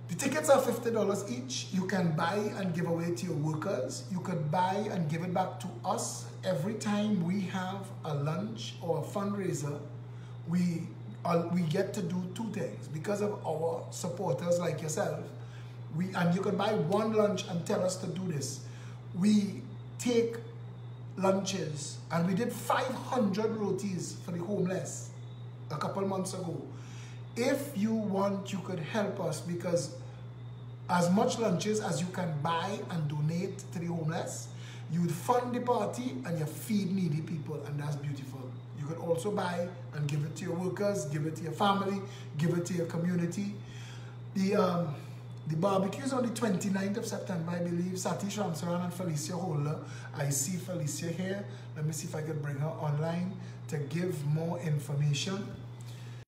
The tickets are $50 each. You can buy and give away to your workers. You could buy and give it back to us. Every time we have a lunch or a fundraiser, we get to do two things because of our supporters like yourself. And you can buy one lunch and tell us to do this. We take lunches, and we did 500 rotis for the homeless a couple months ago. If you want, you could help us, because as much lunches as you can buy and donate to the homeless, you would fund the party and you feed needy people, and that's beautiful. You could also buy and give it to your workers, give it to your family, give it to your community. The barbecue is on the 29th of September, I believe. Satish Ramsaran and Felicia Holder. I see Felicia here. Let me see if I can bring her online to give more information.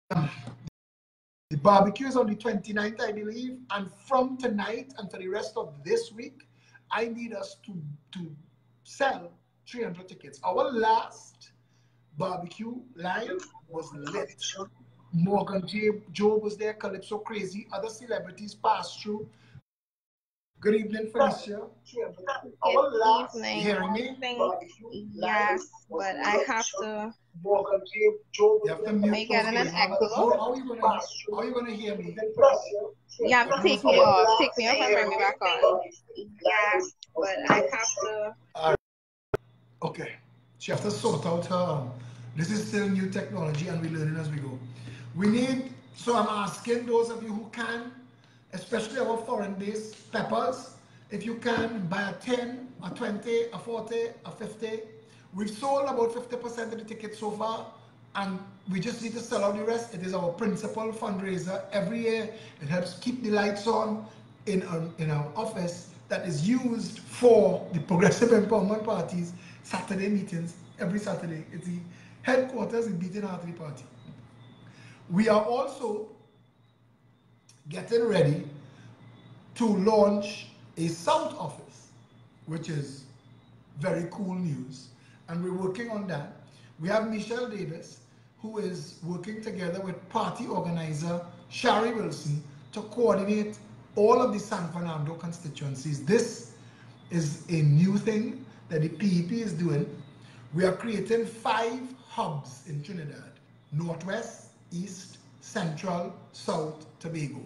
The barbecue is on the 29th, I believe. And from tonight and for the rest of this week, I need us to sell 300 tickets. Our last barbecue live was lit. Morgan Joe was there, Calypso Crazy, other celebrities passed through. Good evening, Felicia. Good evening. Hearing me? Yes, but I have to You have to mute. make it an echo. How are you gonna hear me? You have to take me off. Take me off and bring me back on. Yes, but I have to. Okay. She has to sort out her. This is still new technology and we're learning as we go. We need, so I'm asking those of you who can, especially our foreign-based peppers, if you can buy a 10, a 20, a 40, a 50. We've sold about 50% of the tickets so far, and we just need to sell out the rest. It is our principal fundraiser every year. It helps keep the lights on in our office that is used for the Progressive Empowerment Party's Saturday meetings every Saturday. It's the headquarters in Beating Heart Party. We are also getting ready to launch a South office, which is very cool news, and we're working on that. We have Michelle Davis, who is working together with party organizer Shari Wilson to coordinate all of the San Fernando constituencies. This is a new thing that the PEP is doing. We are creating 5 hubs in Trinidad: Northwest, East, Central, South, Tobago.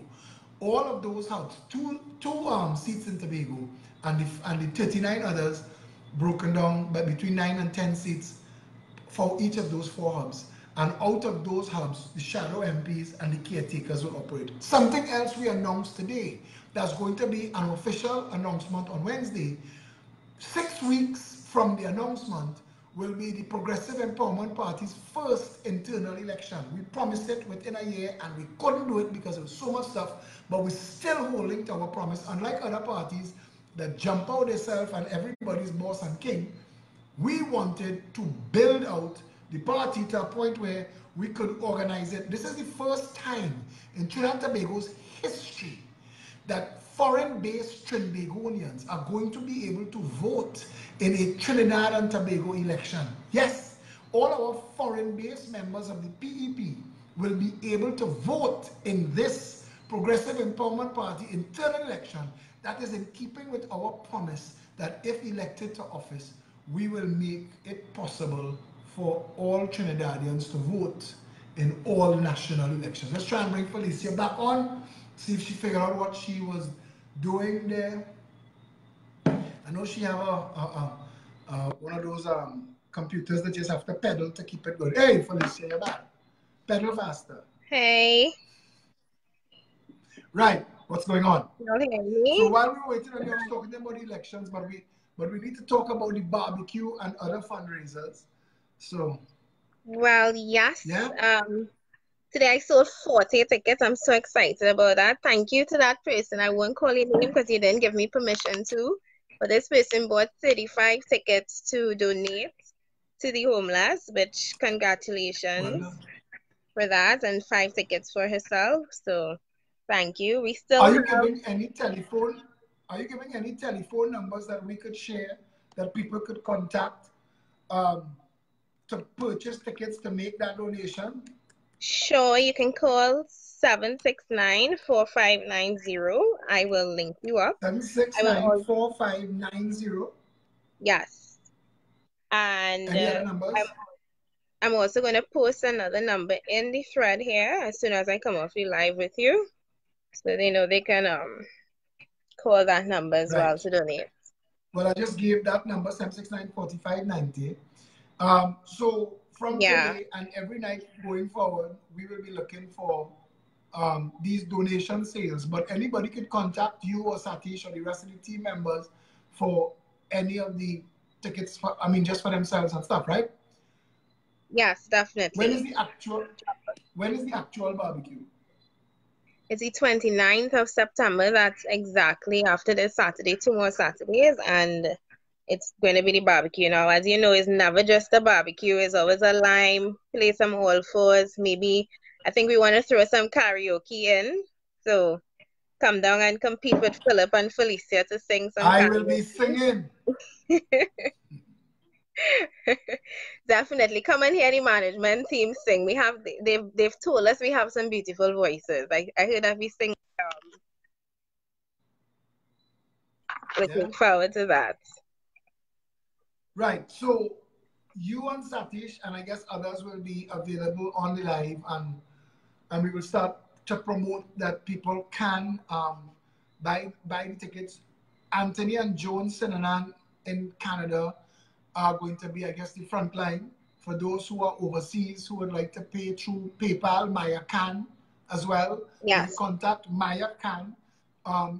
All of those hubs, two seats in Tobago, and the 39 others broken down by between 9 and 10 seats for each of those 4 hubs. And out of those hubs, the shadow MPs and the caretakers will operate. Something else we announced today, that's going to be an official announcement on Wednesday. 6 weeks from the announcement will be the Progressive Empowerment Party's first internal election. We promised it within a year and we couldn't do it because there was so much stuff, but we're still holding to our promise. Unlike other parties that jump out themselves and everybody's boss and king, we wanted to build out the party to a point where we could organize it. This is the first time in Trinidad and Tobago's history that foreign-based Trinbagonians are going to be able to vote in a Trinidad and Tobago election. Yes, all our foreign-based members of the PEP will be able to vote in this Progressive Empowerment Party internal election that is in keeping with our promise that if elected to office, we will make it possible for all Trinidadians to vote in all national elections. Let's try and bring Felicia back on, see if she figured out what she was doing there. I know she have one of those computers that just have to pedal to keep it going. Hey, Felicia, you're back. Pedal faster. Hey. Right, what's going on? You don't hear me? So while we were waiting on you, I was talking about the elections, but we need to talk about the barbecue and other fundraisers. So. Well, yes. Yeah. Today I sold 40 tickets. I'm so excited about that. Thank you to that person. I won't call your name because you didn't give me permission to. But this person bought 35 tickets to donate to the homeless, which congratulations for that, and 5 tickets for herself. So thank you. We still Are have. you giving any telephone? Are you giving any telephone numbers that we could share that people could contact to purchase tickets to make that donation? Sure, you can call 769-4590. I will link you up. Seven six I will nine also, four five nine zero. yes. And Any other numbers? I'm also going to post another number in the thread here as soon as I come off the live with you. So they know they can call that number as well Right. to donate. Well, I just gave that number 769-4590. So from Yeah. today and every night going forward, we will be looking for these donation sales. But anybody could contact you or Satish or the rest of the team members for any of the tickets. I mean, just for themselves and stuff, right? Yes, definitely. When is the actual barbecue? It's the 29th of September. That's exactly after this Saturday, 2 more Saturdays, and it's going to be the barbecue. Now, as you know, it's never just a barbecue. It's always a lime, play some all fours. Maybe, I think we want to throw some karaoke in. So come down and compete with Philip and Felicia to sing some I karaoke. will be singing. Definitely come and hear the management team sing. We have they've told us we have some beautiful voices. I heard that we sing. Looking forward to that. Right. So you and Satish and I guess others will be available on the live, and we will start to promote that people can buy the tickets. Anthony and Joan Sinanan in Canada are going to be, I guess, the front line. For those who are overseas who would like to pay through PayPal, Maya can as well. Yes. You can contact Maya can.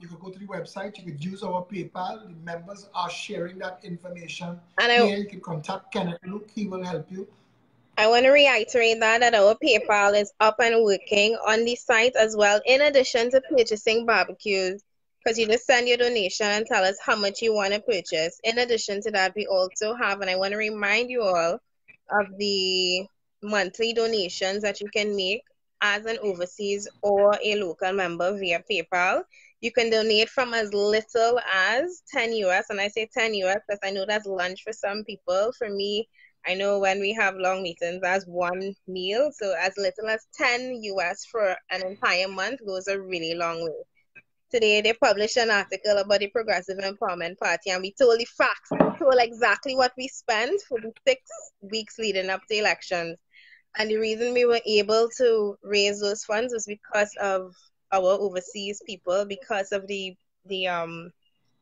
You could go to the website. You could use our PayPal. The members are sharing that information here. You can contact Kenneth Luke. He will help you. I want to reiterate that our PayPal is up and working on the site as well, in addition to purchasing barbecues, because you just send your donation and tell us how much you want to purchase. In addition to that, we also have, and I want to remind you all of the monthly donations that you can make as an overseas or a local member via PayPal. You can donate from as little as 10 US, and I say 10 US because I know that's lunch for some people. For me, I know when we have long meetings, that's one meal. So as little as 10 US for an entire month goes a really long way. Today they published an article about the Progressive Empowerment Party, and we told the facts. We told exactly what we spent for the 6 weeks leading up to elections. And the reason we were able to raise those funds was because of our overseas people, because of the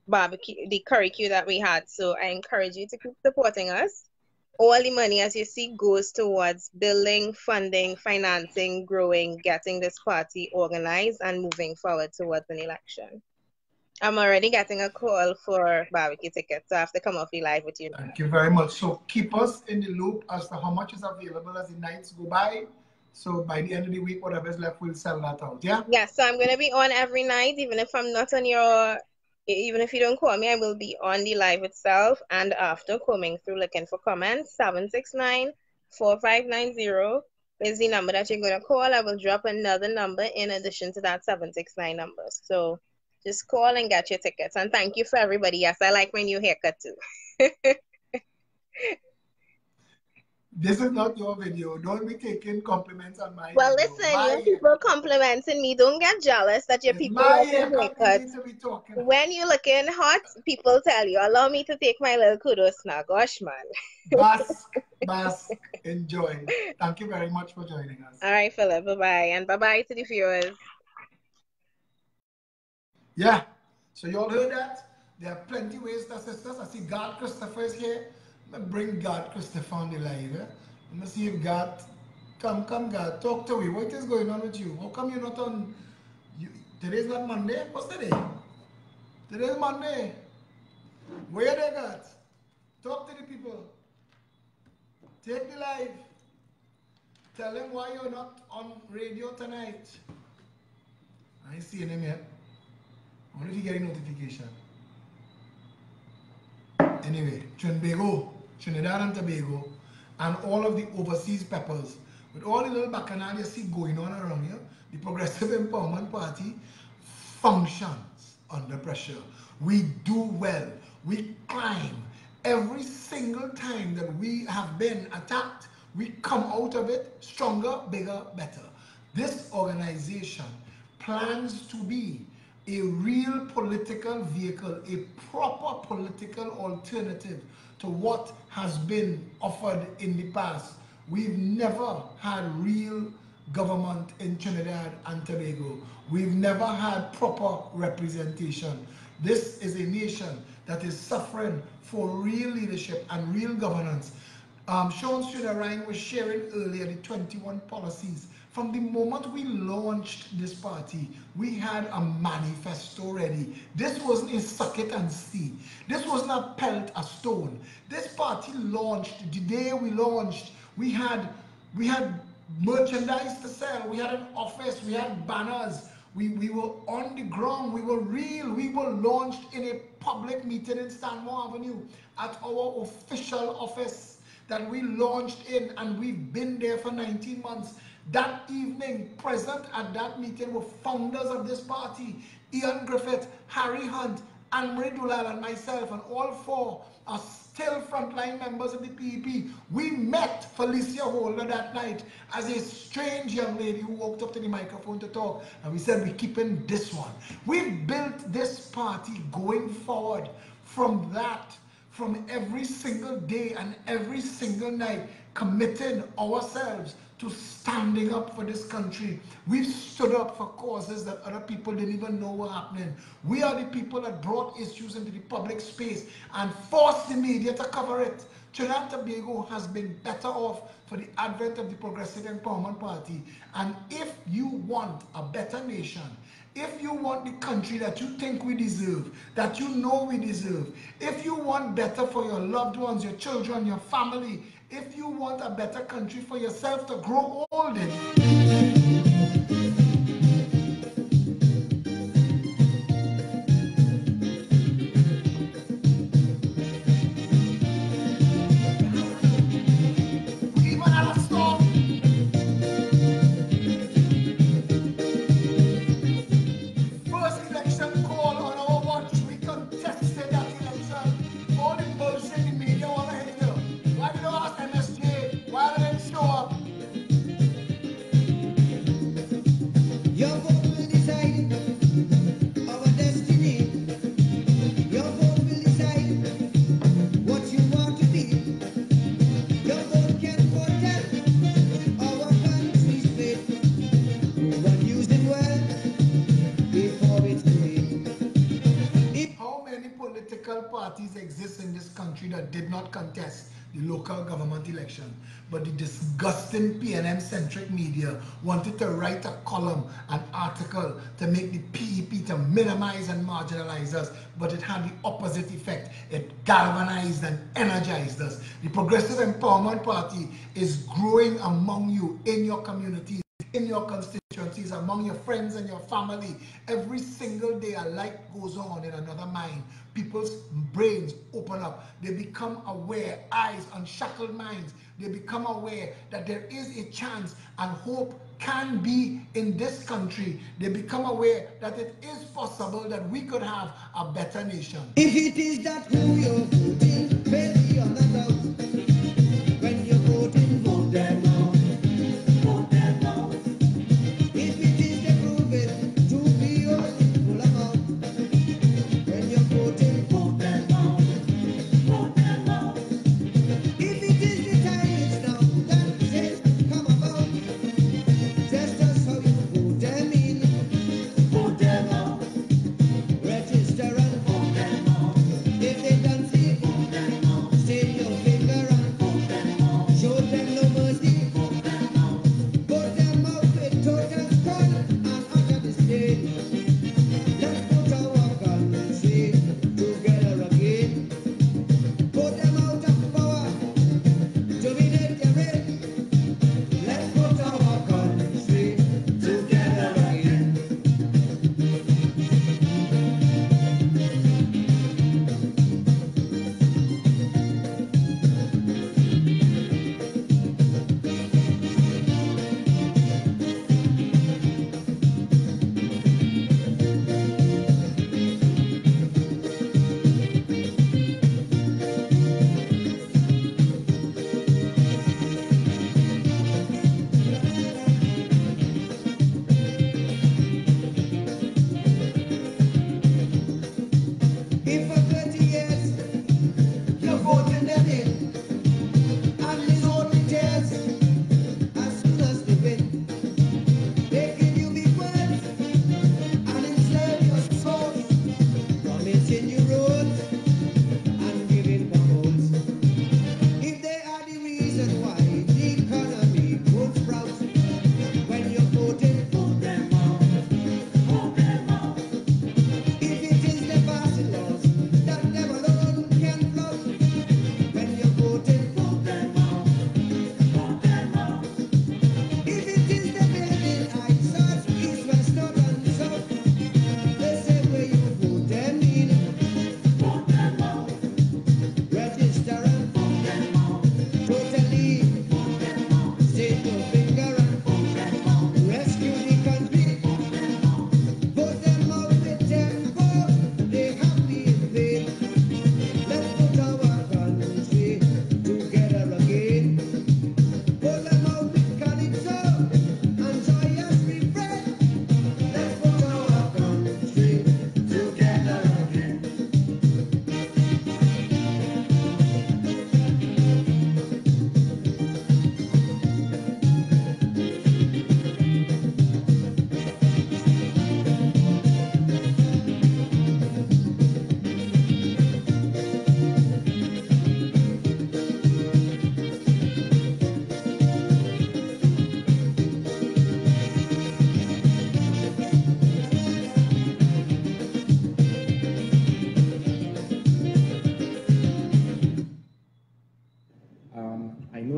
barbecue, the curry that we had. So I encourage you to keep supporting us. All the money, as you see, goes towards building, funding, financing, growing, getting this party organized, and moving forward towards an election. I'm already getting a call for barbecue tickets, so I have to come off the live with you. Thank you very much. So keep us in the loop as to how much is available as the nights go by. So by the end of the week, whatever is left, we'll sell that out. Yeah? Yeah, so I'm going to be on every night, even if I'm not on your, even if you don't call me, I will be on the live itself. And after coming through looking for comments, 769-4590 is the number that you're going to call. I will drop another number in addition to that 769 number. So just call and get your tickets. And thank you for everybody. Yes, I like my new haircut too. This is not your video. Don't be taking compliments on my well, video. listen, you people complimenting me. Don't get jealous that your people like your haircuts. When you're looking hot, people tell you, allow me to take my little kudos now. Gosh, man. Bask, enjoy. Thank you very much for joining us. All right, Philip. Bye-bye. And bye-bye to the viewers. Yeah. So you all heard that? There are plenty ways to assist us. I see God Christopher is here. I'm gonna bring God Christopher on the live. Let me see if God, come God, talk to me. What is going on with you? How come you're not on? Today's not Monday. What's today? Today's Monday. Where they got? Talk to the people. Take the live. Tell him why you're not on radio tonight. I ain't seeing him yet. I wonder if you get a notification. Anyway, Trinidad and Tobago, and all of the overseas peppers, with all the little bacchanal you see going on around here, the Progressive Empowerment Party functions under pressure. We do well. We climb. Every single time that we have been attacked, we come out of it stronger, bigger, better. This organization plans to be a real political vehicle, a proper political alternative to what has been offered in the past. We've never had real government in Trinidad and Tobago. We've never had proper representation. This is a nation that is suffering for real leadership and real governance. Sean Ryan was sharing earlier the 21 policies. From the moment we launched this party, we had a manifesto ready. This wasn't a suck it and see. This wasn't a pelt a stone. This party launched, the day we launched, we had merchandise to sell, we had an office, we had banners, we were on the ground, we were real, we were launched in a public meeting in Stanmore Avenue at our official office that we launched in, and we've been there for 19 months. That evening, present at that meeting were founders of this party, Ian Griffith, Harry Hunt, Anne-Marie Dulal, and myself, and all four are still frontline members of the PEP. We met Felicia Holder that night as a strange young lady who walked up to the microphone to talk, and we said, we're keeping this one. We've built this party going forward from that, from every single day and every single night, committing ourselves to standing up for this country. We've stood up for causes that other people didn't even know were happening. We are the people that brought issues into the public space and forced the media to cover it. Trinidad and Tobago has been better off for the advent of the Progressive Empowerment Party. And if you want a better nation, if you want the country that you think we deserve, that you know we deserve, if you want better for your loved ones, your children, your family, if you want a better country for yourself to grow old in, parties exist in this country that did not contest the local government election, but the disgusting PNM-centric media wanted to write a column, an article to make the PEP to minimize and marginalize us, but it had the opposite effect. It galvanized and energized us. The Progressive Empowerment Party is growing among you, in your communities, in your constituencies, among your friends and your family. Every single day a light goes on in another mind. People's brains open up. They become aware, eyes, unshackled minds. They become aware that there is a chance and hope can be in this country. They become aware that it is possible that we could have a better nation. If it is that who you're voting, baby, on the doubt. When you're voting, vote them out. Vote them out. If it is the proven to be your full amount. When you're voting, vote them out. Vote them out. If it is the time it's now that says come about. Just as how you vote them in. Vote them out. Register and vote them out. If they don't see, vote them out.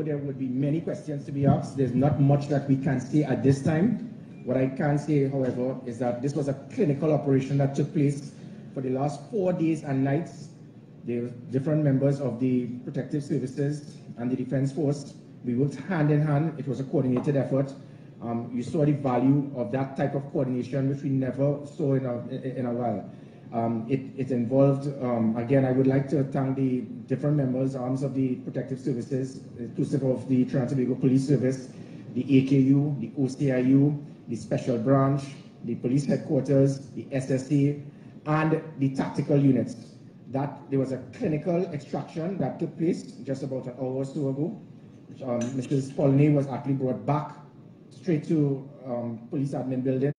know there would be many questions to be asked. There's not much that we can say at this time. What I can say, however, is that this was a clinical operation that took place for the last 4 days and nights. There were different members of the protective services and the defense force. We worked hand in hand. It was a coordinated effort. You saw the value of that type of coordination, which we never saw in a while. It involved, again, I would like to thank the different members, arms of the protective services, inclusive of the Trinidad and Tobago Police Service, the AKU, the OCIU, the Special Branch, the Police Headquarters, the SSA, and the tactical units. There was a clinical extraction that took place just about an hour or so ago. Mrs. Polney was actually brought back straight to police admin building.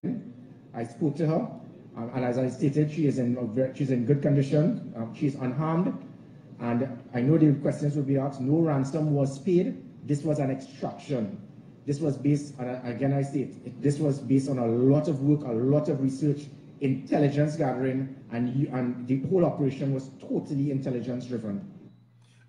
I spoke to her, and as I stated, she's in good condition. She's unharmed, and I know the questions will be asked. No ransom was paid. This was an extraction. This was based on, again I state, this was based on a lot of work, a lot of research, intelligence gathering, and the whole operation was totally intelligence driven.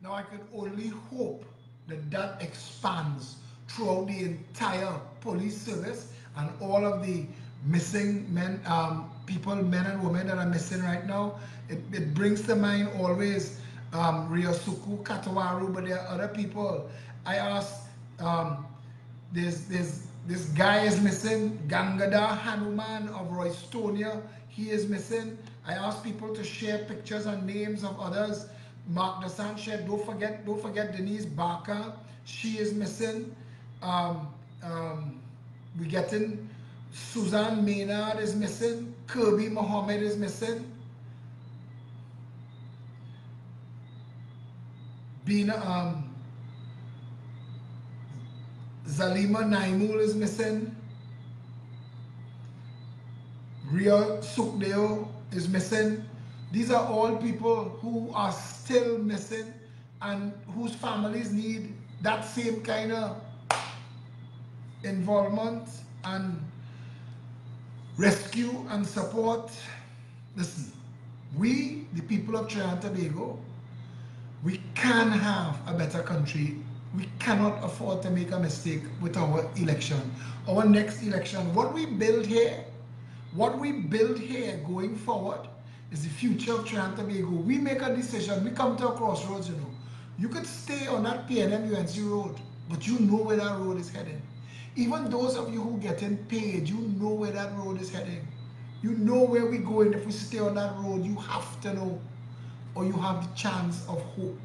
Now I could only hope that that expands throughout the entire police service and all of the missing men, men and women that are missing right now. It brings to mind always Riosuku, Katawaru, but there are other people. I asked, this guy is missing, Gangada Hanuman of Roystonia, he is missing. I asked people to share pictures and names of others. Mark Dasan shared, don't forget Denise Barker, she is missing. We getting Suzanne Maynard is missing, Kirby Mohammed is missing. Zalima Naimul is missing. Ria Sukdeo is missing. These are all people who are still missing and whose families need that same kind of involvement and rescue and support. Listen, we, the people of Trinidad and Tobago, we can have a better country. We cannot afford to make a mistake with our election. Our next election, what we build here going forward is the future of Trinidad and Tobago. We make a decision, we come to a crossroads, you know. You could stay on that PNM UNC road, but you know where that road is heading. Even those of you who getting paid, you know where that road is heading. You know where we're going. If we stay on that road, you have to know, or you have the chance of hope.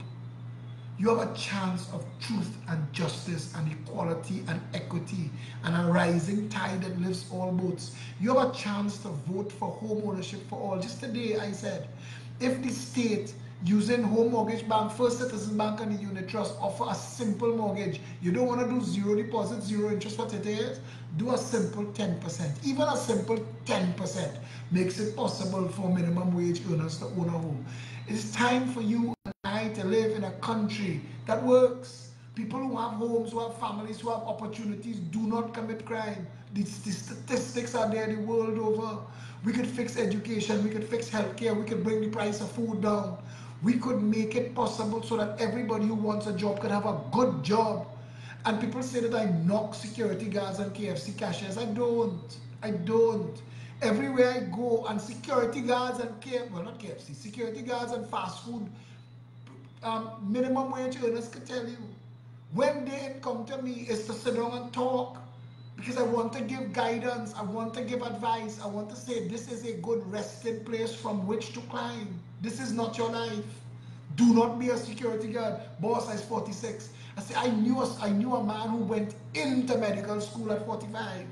You have a chance of truth and justice and equality and equity and a rising tide that lifts all boats. You have a chance to vote for home ownership for all. Just today I said, if the state using Home Mortgage Bank, First Citizen Bank and the Unit Trust offer a simple mortgage, you don't want to do zero deposit, zero interest for 30 years, do a simple 10%. Even a simple 10% makes it possible for minimum wage earners to own a home. It's time for you and I to live in a country that works. People who have homes, who have families, who have opportunities do not commit crime. The statistics are there the world over. We could fix education, we could fix healthcare, we could bring the price of food down. We could make it possible so that everybody who wants a job could have a good job. And people say that I knock security guards and KFC cashiers. I don't. Everywhere I go, and security guards and security guards and fast food minimum wage earners can tell you, when they encounter me, is to sit down and talk, because I want to give guidance, I want to give advice, I want to say this is a good resting place from which to climb. This is not your life. Do not be a security guard. Boss, I'm 46. I say I knew a man who went into medical school at 45.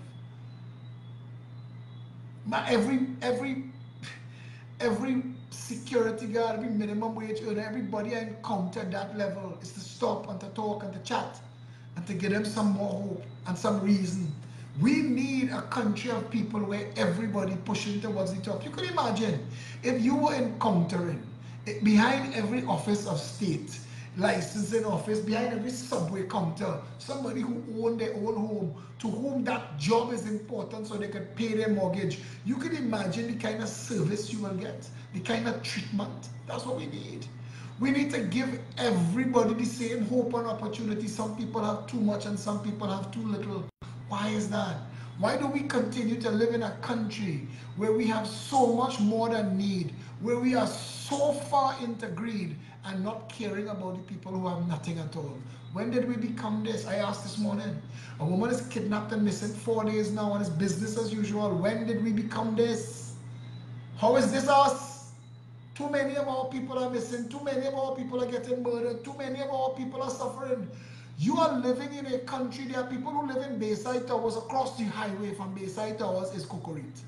Every security guard, every minimum wage earner, everybody I encounter at that level is to stop and to talk and to chat and to give them some more hope and some reason. We need a country of people where everybody pushing towards the top. You could imagine if you were encountering behind every office of state, licensing office, behind every subway counter, somebody who owned their own home, to whom that job is important so they could pay their mortgage. You can imagine the kind of service you will get, the kind of treatment. That's what we need. We need to give everybody the same hope and opportunity. Some people have too much and some people have too little. Why is that? Why do we continue to live in a country where we have so much more than need, where we are so far into greed and not caring about the people who have nothing at all? When did we become this? I asked this morning. A woman is kidnapped and missing 4 days now and it's business as usual. When did we become this? How is this us? Too many of our people are missing. Too many of our people are getting murdered. Too many of our people are suffering. You are living in a country, there are people who live in Bayside Towers. Across the highway from Bayside Towers is Cocorite.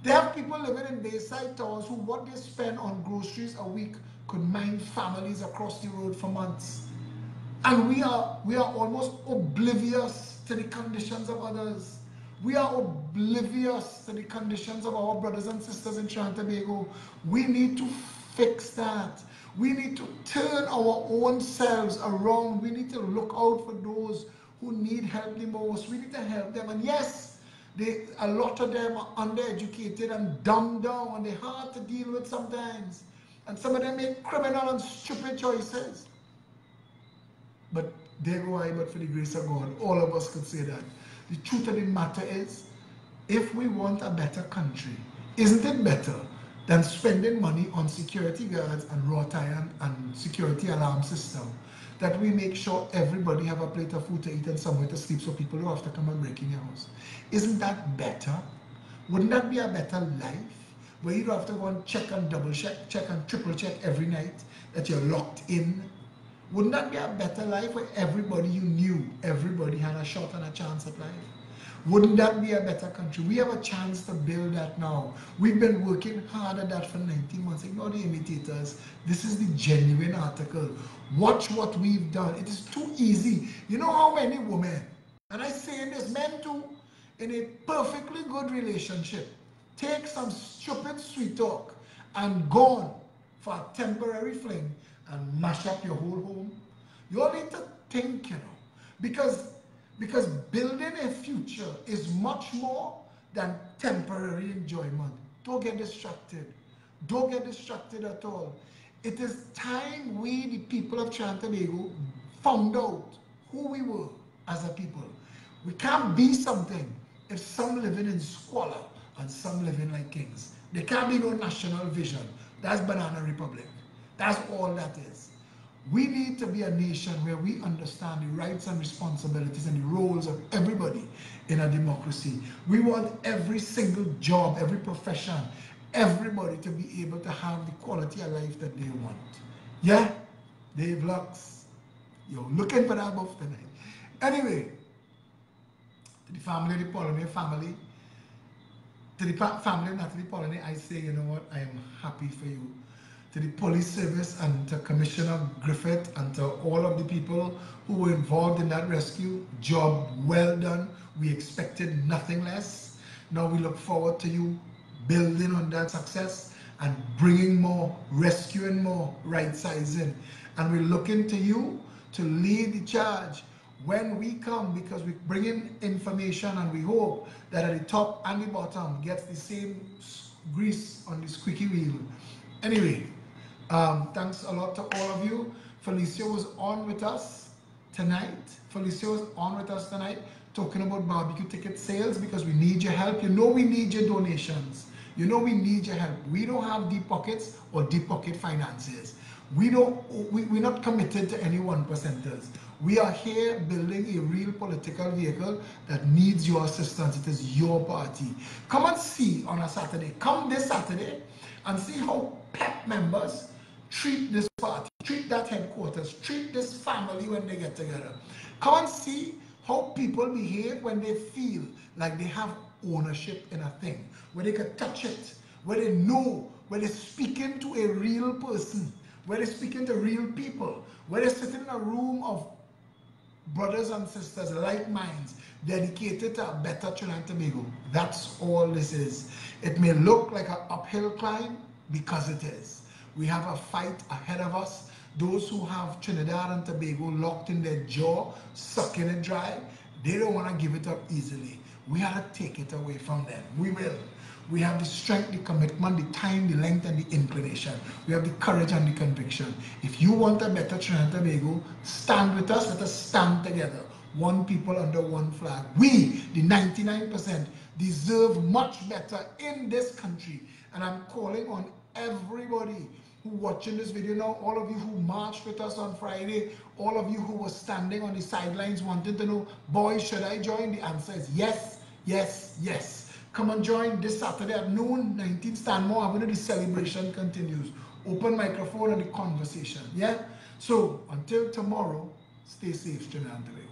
They have people living in Bayside Towers who what they spend on groceries a week could mind families across the road for months. And we are almost oblivious to the conditions of others. We are oblivious to the conditions of our brothers and sisters in Trinidad and Tobago. We need to fix that. We need to turn our own selves around. We need to look out for those who need help the most. We need to help them. And yes, a lot of them are undereducated and dumbed down and they're hard to deal with sometimes. And some of them make criminal and stupid choices. But there go I, but for the grace of God, all of us could say that. The truth of the matter is, if we want a better country, isn't it better than spending money on security guards and wrought iron and security alarm system, that we make sure everybody have a plate of food to eat and somewhere to sleep so people don't have to come and break in your house? Isn't that better? Wouldn't that be a better life? Where you don't have to go and check and double check, check and triple check every night that you're locked in? Wouldn't that be a better life where everybody you knew, everybody had a shot and a chance at life? Wouldn't that be a better country? We have a chance to build that now. We've been working hard at that for 19 months. Ignore the imitators. This is the genuine article. Watch what we've done. It is too easy. You know how many women, and I say this, men too, in a perfectly good relationship, take some stupid sweet talk and gone for a temporary fling and mash up your whole home. You all need to think, because building a future is much more than temporary enjoyment. Don't get distracted. Don't get distracted at all. It is time we, the people of Trinidad and Tobago, found out who we were as a people. We can't be something if some living in squalor and some living like kings. There can't be no national vision. That's Banana Republic. That's all that is. We need to be a nation where we understand the rights and responsibilities and the roles of everybody in a democracy. We want every single job, every profession, everybody to be able to have the quality of life that they want. Yeah? Dave Lux. You're looking for that buff tonight. Anyway, to the family of the Polony family, to the family of Natalie Polony, I say, you know what, I am happy for you. To the police service and to Commissioner Griffith and to all of the people who were involved in that rescue, job well done. We expected nothing less. Now we look forward to you building on that success and bringing more, rescuing more, right sizing. And we're looking to you to lead the charge when we come, because we bring in information and we hope that at the top and the bottom gets the same grease on the squeaky wheel. Anyway, thanks a lot to all of you. Felicia was on with us tonight. Talking about barbecue ticket sales because we need your help. You know we need your donations. You know we need your help. We don't have deep pockets or deep pocket finances. We're not committed to any 1%ers. We are here building a real political vehicle that needs your assistance. It is your party. Come and see on a Saturday. Come this Saturday and see how PEP members treat this party, treat that headquarters, treat this family when they get together. Come and see how people behave when they feel like they have ownership in a thing, where they can touch it, where they know, where they're speaking to a real person, where they're speaking to real people, where they're sitting in a room of brothers and sisters, like minds, dedicated to a better Trinidad and Tobago. That's all this is. It may look like an uphill climb because it is. We have a fight ahead of us. Those who have Trinidad and Tobago locked in their jaw, sucking it dry, they don't want to give it up easily. We have to take it away from them. We will. We have the strength, the commitment, the time, the length, and the inclination. We have the courage and the conviction. If you want a better Trinidad and Tobago, stand with us. Let us stand together. One people under one flag. We, the 99%, deserve much better in this country. And I'm calling on everybody who watching this video now, all of you who marched with us on Friday, all of you who were standing on the sidelines wanting to know, boys, should I join? The answer is yes, yes, yes. Come and join this Saturday at noon, 19 Stanmore Avenue. The celebration continues. Open microphone and the conversation. Yeah? So, until tomorrow, stay safe, Trinidad and Tobago.